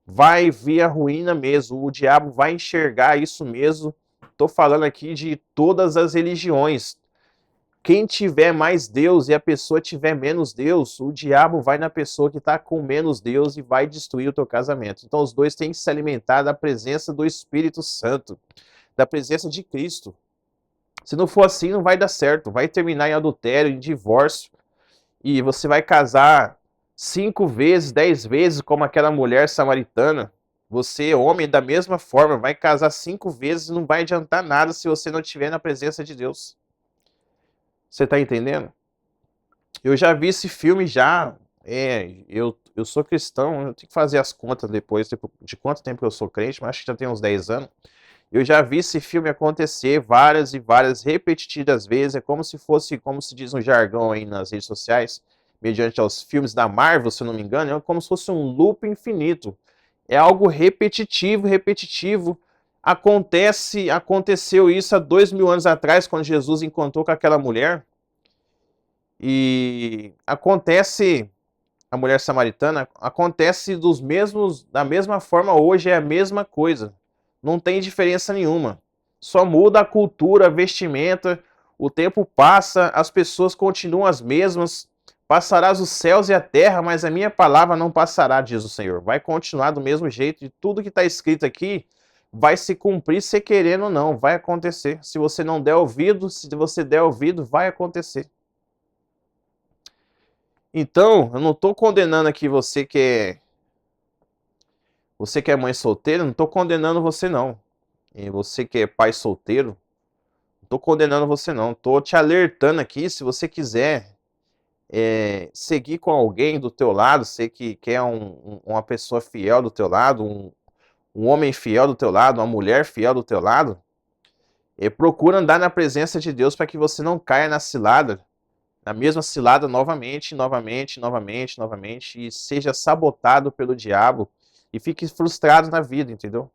vai vir a ruína mesmo. O diabo vai enxergar isso mesmo. Estou falando aqui de todas as religiões. Quem tiver mais Deus e a pessoa tiver menos Deus, o diabo vai na pessoa que está com menos Deus e vai destruir o teu casamento. Então os dois têm que se alimentar da presença do Espírito Santo, da presença de Cristo. Se não for assim, não vai dar certo. Vai terminar em adultério, em divórcio. E você vai casar 5 vezes, 10 vezes como aquela mulher samaritana. Você, homem, da mesma forma, vai casar 5 vezes e não vai adiantar nada se você não estiver na presença de Deus. Você está entendendo? Eu já vi esse filme já. Eu sou cristão, eu tenho que fazer as contas depois de quanto tempo eu sou crente, mas acho que já tem uns 10 anos. Eu já vi esse filme acontecer várias e várias repetidas vezes. É como se fosse, como se diz um jargão aí nas redes sociais, mediante aos filmes da Marvel, se eu não me engano, é como se fosse um loop infinito. É algo repetitivo, repetitivo. Aconteceu isso há 2000 anos atrás, quando Jesus encontrou com aquela mulher. E acontece, a mulher samaritana, acontece da mesma forma hoje, é a mesma coisa. Não tem diferença nenhuma. Só muda a cultura, a vestimenta, o tempo passa, as pessoas continuam as mesmas. Passarás os céus e a terra, mas a minha palavra não passará, diz o Senhor. Vai continuar do mesmo jeito, e tudo que está escrito aqui vai se cumprir, se querendo ou não, vai acontecer. Se você não der ouvido, se você der ouvido, vai acontecer. Então, eu não estou condenando aqui você que é mãe solteira, não estou condenando você não. E você que é pai solteiro, não estou condenando você não. Estou te alertando aqui, se você quiser seguir com alguém do teu lado, você que quer uma pessoa fiel do teu lado, um homem fiel do teu lado, uma mulher fiel do teu lado, procura andar na presença de Deus para que você não caia na mesma cilada novamente, novamente, novamente, novamente, e seja sabotado pelo diabo e fique frustrado na vida, entendeu?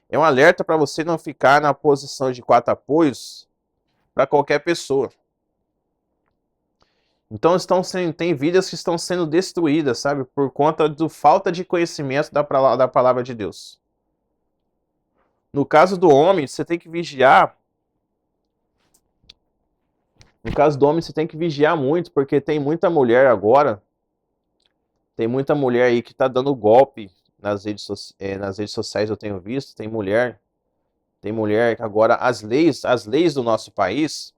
É um alerta para você não ficar na posição de 4 apoios para qualquer pessoa. Então tem vidas que estão sendo destruídas, sabe? Por conta da falta de conhecimento da palavra de Deus. No caso do homem, você tem que vigiar. No caso do homem, você tem que vigiar muito, porque tem muita mulher agora. Tem muita mulher aí que está dando golpe nas redes sociais, eu tenho visto. Tem mulher que agora as leis do nosso país.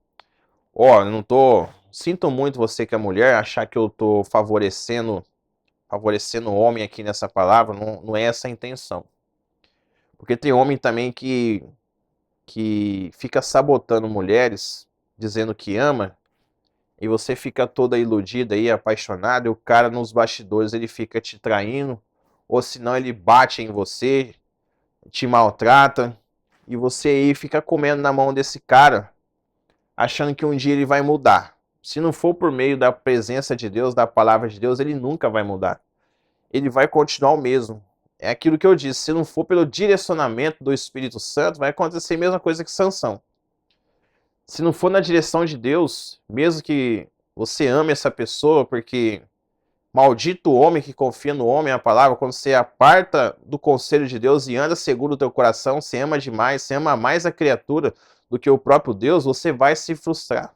Ó, eu não tô. Sinto muito você que é mulher achar que eu tô favorecendo o homem aqui nessa palavra, não é essa a intenção. Porque tem homem também que fica sabotando mulheres, dizendo que ama, e você fica toda iludida aí, apaixonada, e o cara nos bastidores ele fica te traindo, ou senão ele bate em você, te maltrata, e você aí fica comendo na mão desse cara, achando que um dia ele vai mudar. Se não for por meio da presença de Deus, da palavra de Deus, ele nunca vai mudar. Ele vai continuar o mesmo. É aquilo que eu disse, se não for pelo direcionamento do Espírito Santo, vai acontecer a mesma coisa que Sansão. Se não for na direção de Deus, mesmo que você ame essa pessoa, porque maldito o homem que confia no homem, a palavra, quando você aparta do conselho de Deus e anda segundo o teu coração, você ama demais, você ama mais a criatura do que o próprio Deus, você vai se frustrar.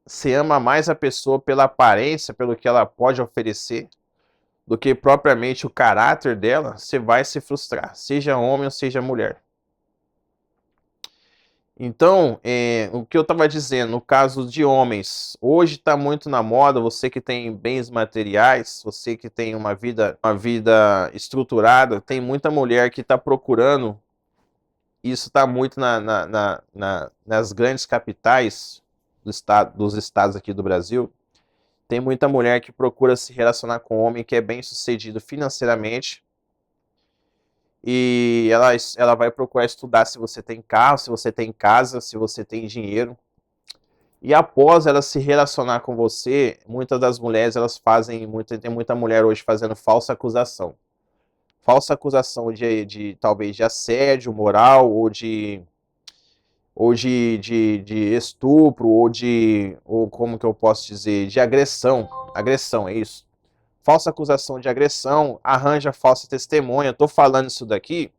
Você ama mais a pessoa pela aparência, pelo que ela pode oferecer, do que propriamente o caráter dela, você vai se frustrar, seja homem ou seja mulher. Então, o que eu estava dizendo, no caso de homens, hoje está muito na moda, você que tem bens materiais, você que tem uma vida estruturada, tem muita mulher que está procurando, isso está muito nas grandes capitais dos estados aqui do Brasil, tem muita mulher que procura se relacionar com um homem que é bem sucedido financeiramente, e ela vai procurar estudar se você tem carro, se você tem casa, se você tem dinheiro. E após ela se relacionar com você, muitas das mulheres elas tem muita mulher hoje fazendo falsa acusação. Falsa acusação talvez de assédio moral ou de estupro ou como que eu posso dizer, de agressão. Agressão, é isso. Falsa acusação de agressão, arranja falsa testemunha. Estou falando isso daqui,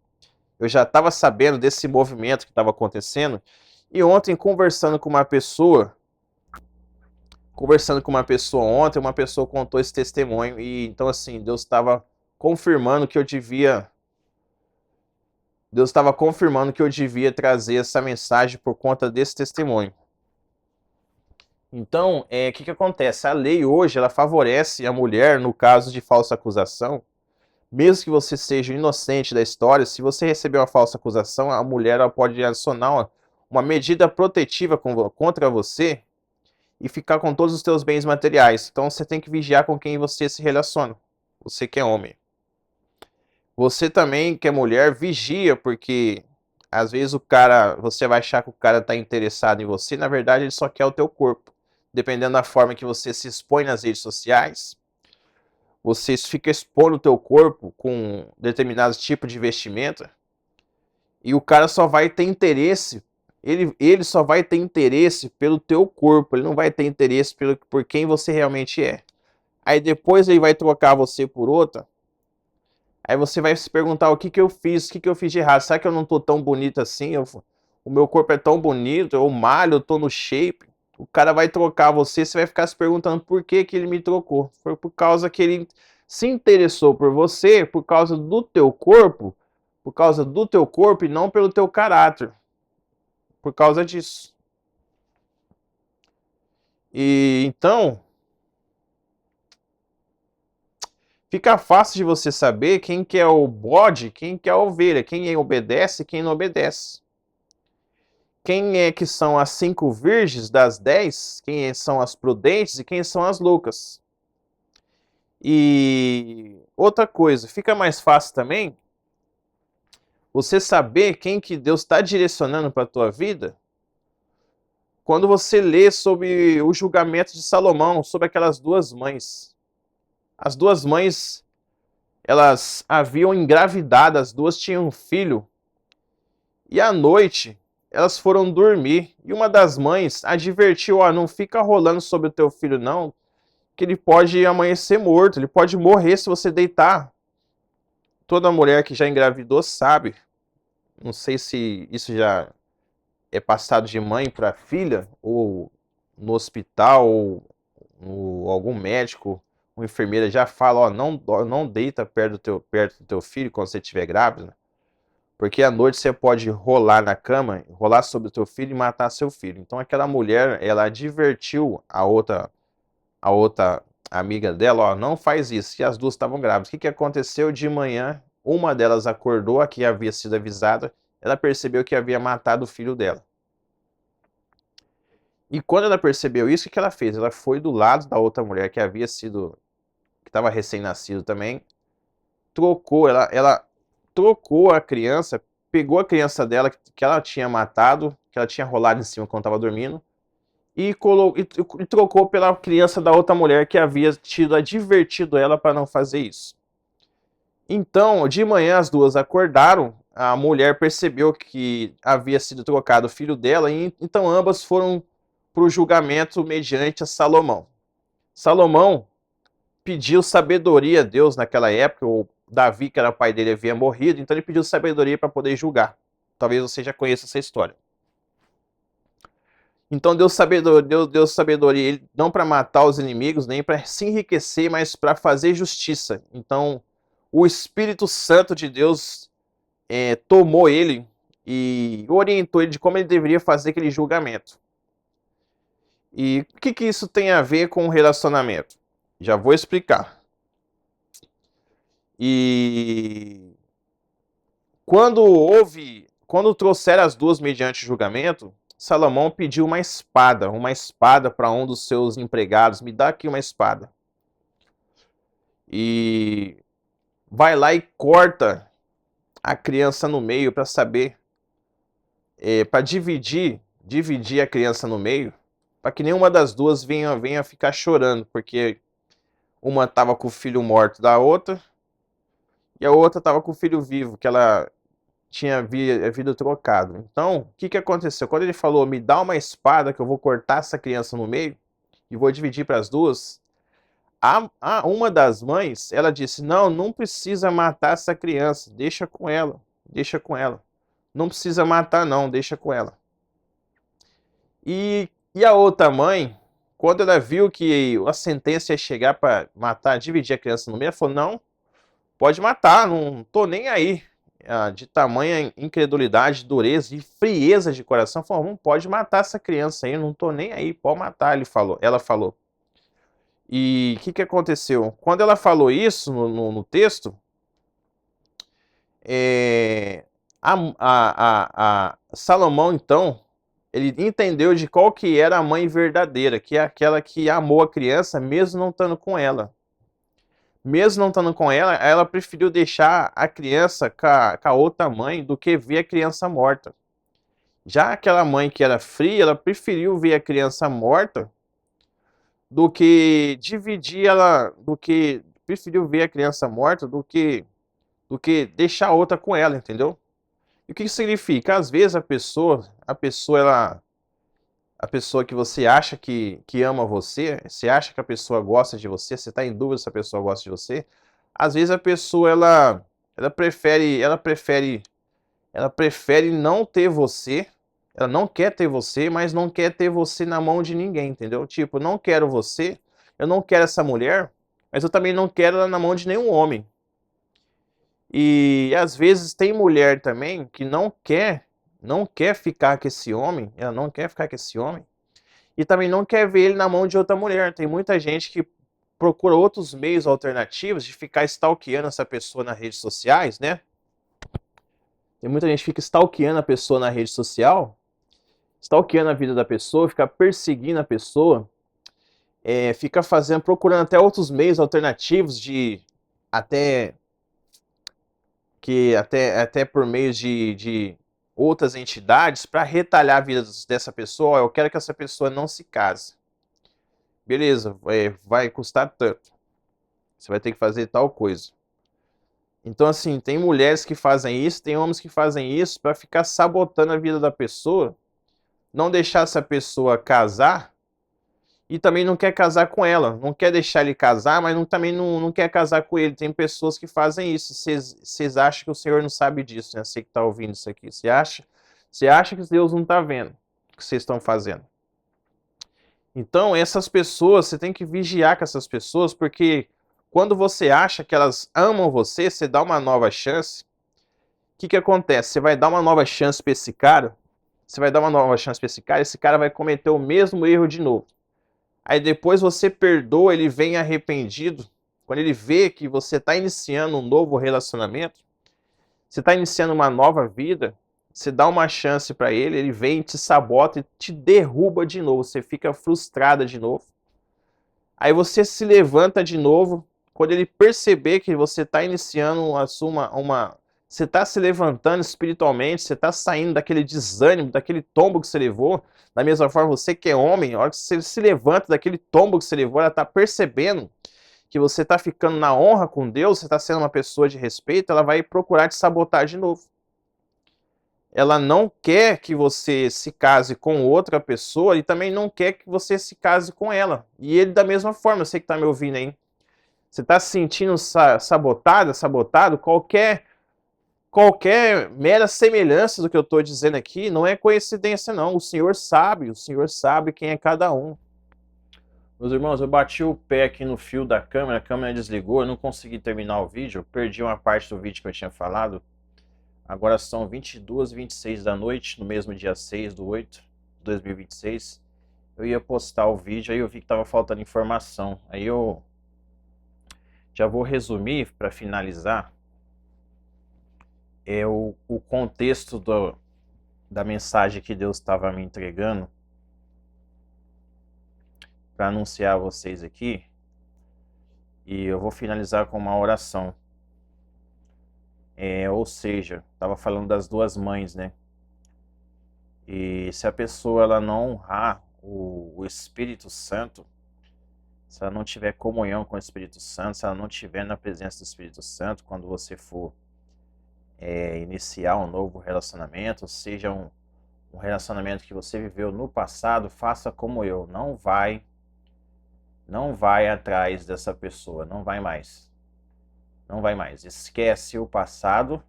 eu já estava sabendo desse movimento que estava acontecendo, e ontem conversando com uma pessoa ontem, uma pessoa contou esse testemunho, e então assim, Deus estava confirmando que eu devia trazer essa mensagem por conta desse testemunho. Então, o que acontece? A lei hoje, ela favorece a mulher no caso de falsa acusação. Mesmo que você seja inocente da história, se você receber uma falsa acusação, a mulher ela pode adicionar uma medida protetiva contra você, e ficar com todos os teus bens materiais. Então você tem que vigiar com quem você se relaciona. Você que é homem. Você também que é mulher, vigia, porque às vezes você vai achar que o cara está interessado em você, na verdade ele só quer o teu corpo. Dependendo da forma que você se expõe nas redes sociais, você fica expondo o teu corpo com determinados tipos de vestimenta, e o cara só vai ter interesse, ele só vai ter interesse pelo teu corpo, ele não vai ter interesse por quem você realmente é. Aí depois ele vai trocar você por outra, aí você vai se perguntar o que que eu fiz, o que que eu fiz de errado, será que eu não tô tão bonito assim, o meu corpo é tão bonito, eu malho, eu tô no shape. O cara vai trocar você vai ficar se perguntando por que que ele me trocou. Foi por causa que ele se interessou por você, por causa do teu corpo, e não pelo teu caráter. Por causa disso. E então, fica fácil de você saber quem que é o bode, quem que é a ovelha, quem obedece e quem não obedece. Quem é que são as 5 virgens das 10, quem são as prudentes e quem são as loucas. E outra coisa, fica mais fácil também você saber quem que Deus está direcionando para a tua vida quando você lê sobre o julgamento de Salomão, sobre aquelas duas mães. As duas mães, elas haviam engravidado, as duas tinham um filho, e à noite elas foram dormir, e uma das mães advertiu, não fica rolando sobre o teu filho não, que ele pode amanhecer morto, ele pode morrer se você deitar. Toda mulher que já engravidou sabe, não sei se isso já é passado de mãe para filha, ou no hospital, ou algum médico, uma enfermeira já fala, não deita perto do teu filho quando você estiver grávida, porque à noite você pode rolar na cama, rolar sobre o teu filho e matar seu filho. Então aquela mulher, ela advertiu a outra amiga dela, não faz isso, e as duas estavam grávidas. O que aconteceu de manhã? Uma delas acordou, a que havia sido avisada, ela percebeu que havia matado o filho dela. E quando ela percebeu isso, o que ela fez? Ela foi do lado da outra mulher que estava recém-nascido também, ela trocou a criança, pegou a criança dela que ela tinha matado, que ela tinha rolado em cima quando estava dormindo, e trocou pela criança da outra mulher que havia advertido ela para não fazer isso. Então, de manhã as duas acordaram, a mulher percebeu que havia sido trocado o filho dela, e então ambas foram para o julgamento mediante a Salomão. Salomão pediu sabedoria a Deus naquela época, o Davi, que era pai dele, havia morrido, então ele pediu sabedoria para poder julgar. Talvez você já conheça essa história. Então Deus deu sabedoria, ele, não para matar os inimigos, nem para se enriquecer, mas para fazer justiça. Então o Espírito Santo de Deus tomou ele e orientou ele de como ele deveria fazer aquele julgamento. E o que isso tem a ver com o relacionamento? Já vou explicar. E quando trouxeram as duas mediante julgamento, Salomão pediu uma espada para um dos seus empregados, me dá aqui uma espada. E vai lá e corta a criança no meio para saber, para dividir a criança no meio, para que nenhuma das duas venha ficar chorando, porque uma estava com o filho morto da outra, e a outra estava com o filho vivo, que ela tinha havido trocado. Então, o que aconteceu? Quando ele falou, me dá uma espada que eu vou cortar essa criança no meio, e vou dividir para as duas, uma das mães, ela disse, não precisa matar essa criança, deixa com ela. Não precisa matar não, deixa com ela. E a outra mãe, quando ela viu que a sentença ia chegar para matar, dividir a criança no meio, ela falou, não, pode matar, não tô nem aí. De tamanha incredulidade, dureza e frieza de coração, falou, pode matar essa criança aí, não tô nem aí, pode matar, ela falou. E o que aconteceu? Quando ela falou isso no texto, Salomão, então, Ele entendeu de qual que era a mãe verdadeira, que é aquela que amou a criança mesmo não estando com ela. Mesmo não estando com ela preferiu deixar a criança com a outra mãe do que ver a criança morta. Já aquela mãe que era fria, ela preferiu ver a criança morta do que dividir ela, do que preferiu ver a criança morta do que deixar a outra com ela, entendeu? E o que isso significa? Às vezes a pessoa que você acha que ama você acha que a pessoa gosta de você está em dúvida se a pessoa gosta de você. Às vezes a pessoa ela prefere não ter você, ela não quer ter você, mas não quer ter você na mão de ninguém, entendeu? Tipo, não quero você, eu não quero essa mulher, mas eu também não quero ela na mão de nenhum homem. E às vezes tem mulher também que não quer ficar com esse homem, ela não quer ficar com esse homem, e também não quer ver ele na mão de outra mulher. Tem muita gente que procura outros meios alternativos de ficar stalkeando essa pessoa nas redes sociais, né? Tem muita gente que fica stalkeando a pessoa na rede social, stalkeando a vida da pessoa, fica perseguindo a pessoa, fica procurando até outros meios alternativos de até até por meio de outras entidades para retalhar a vida dessa pessoa. Eu quero que essa pessoa não se case. Beleza, vai custar tanto. Você vai ter que fazer tal coisa. Então, assim, tem mulheres que fazem isso, tem homens que fazem isso para ficar sabotando a vida da pessoa, não deixar essa pessoa casar e também não quer casar com ela. Não quer deixar ele casar, mas também não quer casar com ele. Tem pessoas que fazem isso. Vocês acham que o Senhor não sabe disso, né? Você que está ouvindo isso aqui. Você acha que Deus não está vendo o que vocês estão fazendo. Então, essas pessoas, você tem que vigiar com essas pessoas, porque quando você acha que elas amam você, você dá uma nova chance. O que acontece? Você vai dar uma nova chance para esse cara, esse cara vai cometer o mesmo erro de novo. Aí depois você perdoa, ele vem arrependido. Quando ele vê que você está iniciando um novo relacionamento, você está iniciando uma nova vida, você dá uma chance para ele, ele vem, te sabota e te derruba de novo. Você fica frustrada de novo. Aí você se levanta de novo. Quando ele perceber que você está iniciando você está se levantando espiritualmente, você está saindo daquele desânimo, daquele tombo que você levou. Da mesma forma, você que é homem, a hora que você se levanta daquele tombo que você levou, ela está percebendo que você está ficando na honra com Deus, você está sendo uma pessoa de respeito, ela vai procurar te sabotar de novo. Ela não quer que você se case com outra pessoa e também não quer que você se case com ela. E ele da mesma forma, você que está me ouvindo aí. Você está se sentindo sabotado, qualquer mera semelhança do que eu estou dizendo aqui não é coincidência não. O Senhor sabe quem é cada um. Meus irmãos, eu bati o pé aqui no fio da câmera, a câmera desligou, eu não consegui terminar o vídeo, eu perdi uma parte do vídeo que eu tinha falado. Agora são 22h26 da noite, no mesmo dia 6/8 de 2026. Eu ia postar o vídeo, aí eu vi que estava faltando informação. Aí eu já vou resumir para finalizar o contexto da mensagem que Deus estava me entregando para anunciar a vocês aqui. E eu vou finalizar com uma oração. Ou seja, estava falando das duas mães, né? E se a pessoa ela não honrar o Espírito Santo, se ela não tiver comunhão com o Espírito Santo, se ela não tiver na presença do Espírito Santo, quando você for iniciar um novo relacionamento, seja um relacionamento que você viveu no passado, faça como eu, não vai atrás dessa pessoa, não vai mais, esquece o passado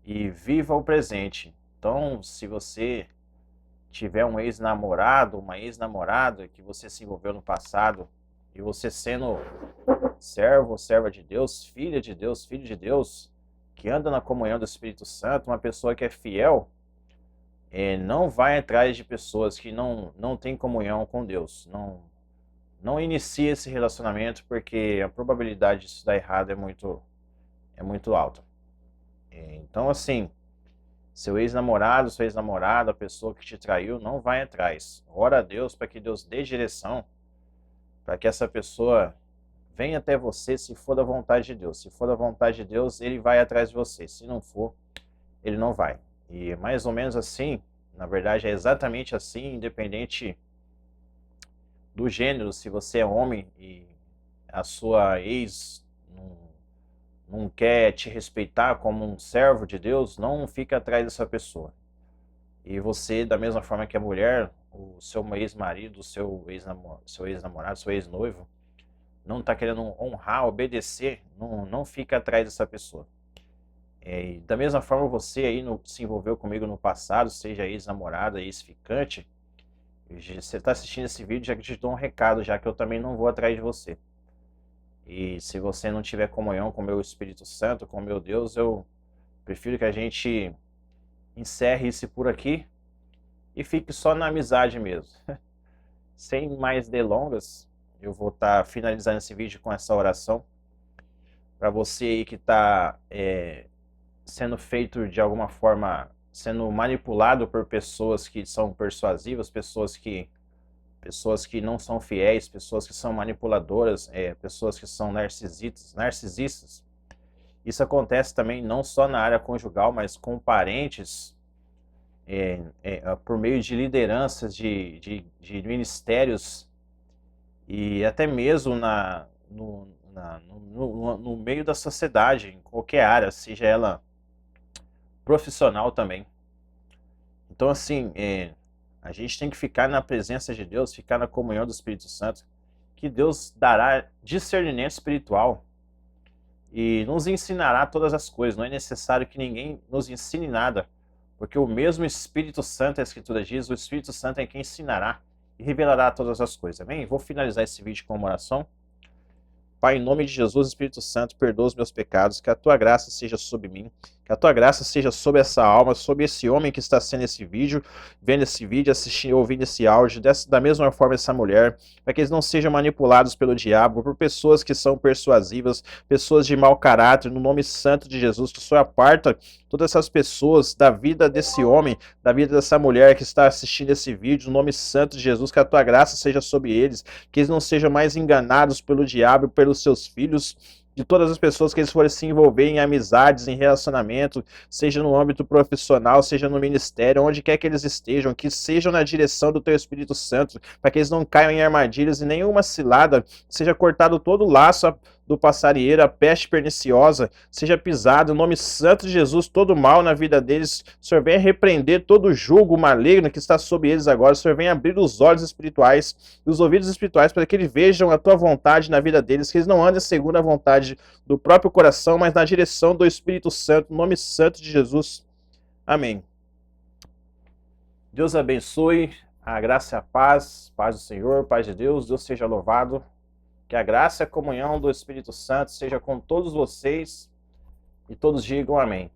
e viva o presente. Então, se você tiver um ex-namorado, uma ex-namorada que você se envolveu no passado, e você sendo servo ou serva de Deus, filha de Deus, filho de Deus, que anda na comunhão do Espírito Santo, uma pessoa que é fiel, não vai atrás de pessoas que não têm comunhão com Deus. Não inicie esse relacionamento, porque a probabilidade disso dar errado é muito alta. Então, assim, Seu ex-namorado, sua ex-namorada, a pessoa que te traiu, não vai atrás. Ora a Deus para que Deus dê direção, para que essa pessoa venha até você se for da vontade de Deus. Se for da vontade de Deus, ele vai atrás de você. Se não for, ele não vai. E mais ou menos assim, na verdade é exatamente assim, independente do gênero, se você é homem e a sua ex não quer te respeitar como um servo de Deus, não fica atrás dessa pessoa. E você, da mesma forma que a mulher, o seu ex-marido, seu ex-namorado, seu ex-noivo, não está querendo honrar, obedecer, não fica atrás dessa pessoa. E da mesma forma você aí se envolveu comigo no passado, seja ex-namorada, ex-ficante, você está assistindo esse vídeo, já que te dou um recado, já que eu também não vou atrás de você. E se você não tiver comunhão com o meu Espírito Santo, com o meu Deus, eu prefiro que a gente encerre isso por aqui e fique só na amizade mesmo. Sem mais delongas, eu vou estar finalizando esse vídeo com essa oração. Para você aí que está sendo feito de alguma forma, sendo manipulado por pessoas que são persuasivas, pessoas que não são fiéis, pessoas que são manipuladoras, pessoas que são narcisistas. Isso acontece também não só na área conjugal, mas com parentes, por meio de lideranças de ministérios e até mesmo no meio da sociedade, em qualquer área, seja ela profissional também. Então assim, a gente tem que ficar na presença de Deus, ficar na comunhão do Espírito Santo, que Deus dará discernimento espiritual e nos ensinará todas as coisas. Não é necessário que ninguém nos ensine nada, porque o mesmo Espírito Santo, a Escritura diz, o Espírito Santo é quem ensinará e revelará todas as coisas. Amém? Vou finalizar esse vídeo com uma oração. Pai, em nome de Jesus, Espírito Santo, perdoa os meus pecados, que a tua graça seja sobre mim, que a tua graça seja sobre essa alma, sobre esse homem que está assistindo esse vídeo, vendo esse vídeo, assistindo, ouvindo esse áudio, da mesma forma essa mulher, para que eles não sejam manipulados pelo diabo, por pessoas que são persuasivas, pessoas de mau caráter, no nome santo de Jesus, que o Senhor aparta todas essas pessoas da vida desse homem, da vida dessa mulher que está assistindo esse vídeo, no nome santo de Jesus, que a tua graça seja sobre eles, que eles não sejam mais enganados pelo diabo, pelos seus filhos, de todas as pessoas que eles forem se envolver em amizades, em relacionamento, seja no âmbito profissional, seja no ministério, onde quer que eles estejam, que sejam na direção do teu Espírito Santo, para que eles não caiam em armadilhas e nenhuma cilada, seja cortado todo o laço do passarinheiro, a peste perniciosa, seja pisado, em nome santo de Jesus, todo mal na vida deles. O Senhor venha repreender todo o jugo maligno que está sobre eles agora. O Senhor venha abrir os olhos espirituais e os ouvidos espirituais para que eles vejam a tua vontade na vida deles, que eles não andem segundo a vontade do próprio coração, mas na direção do Espírito Santo, no nome santo de Jesus. Amém. Deus abençoe, a graça e a paz, paz do Senhor, paz de Deus, Deus seja louvado. Que a graça e a comunhão do Espírito Santo seja com todos vocês e todos digam amém.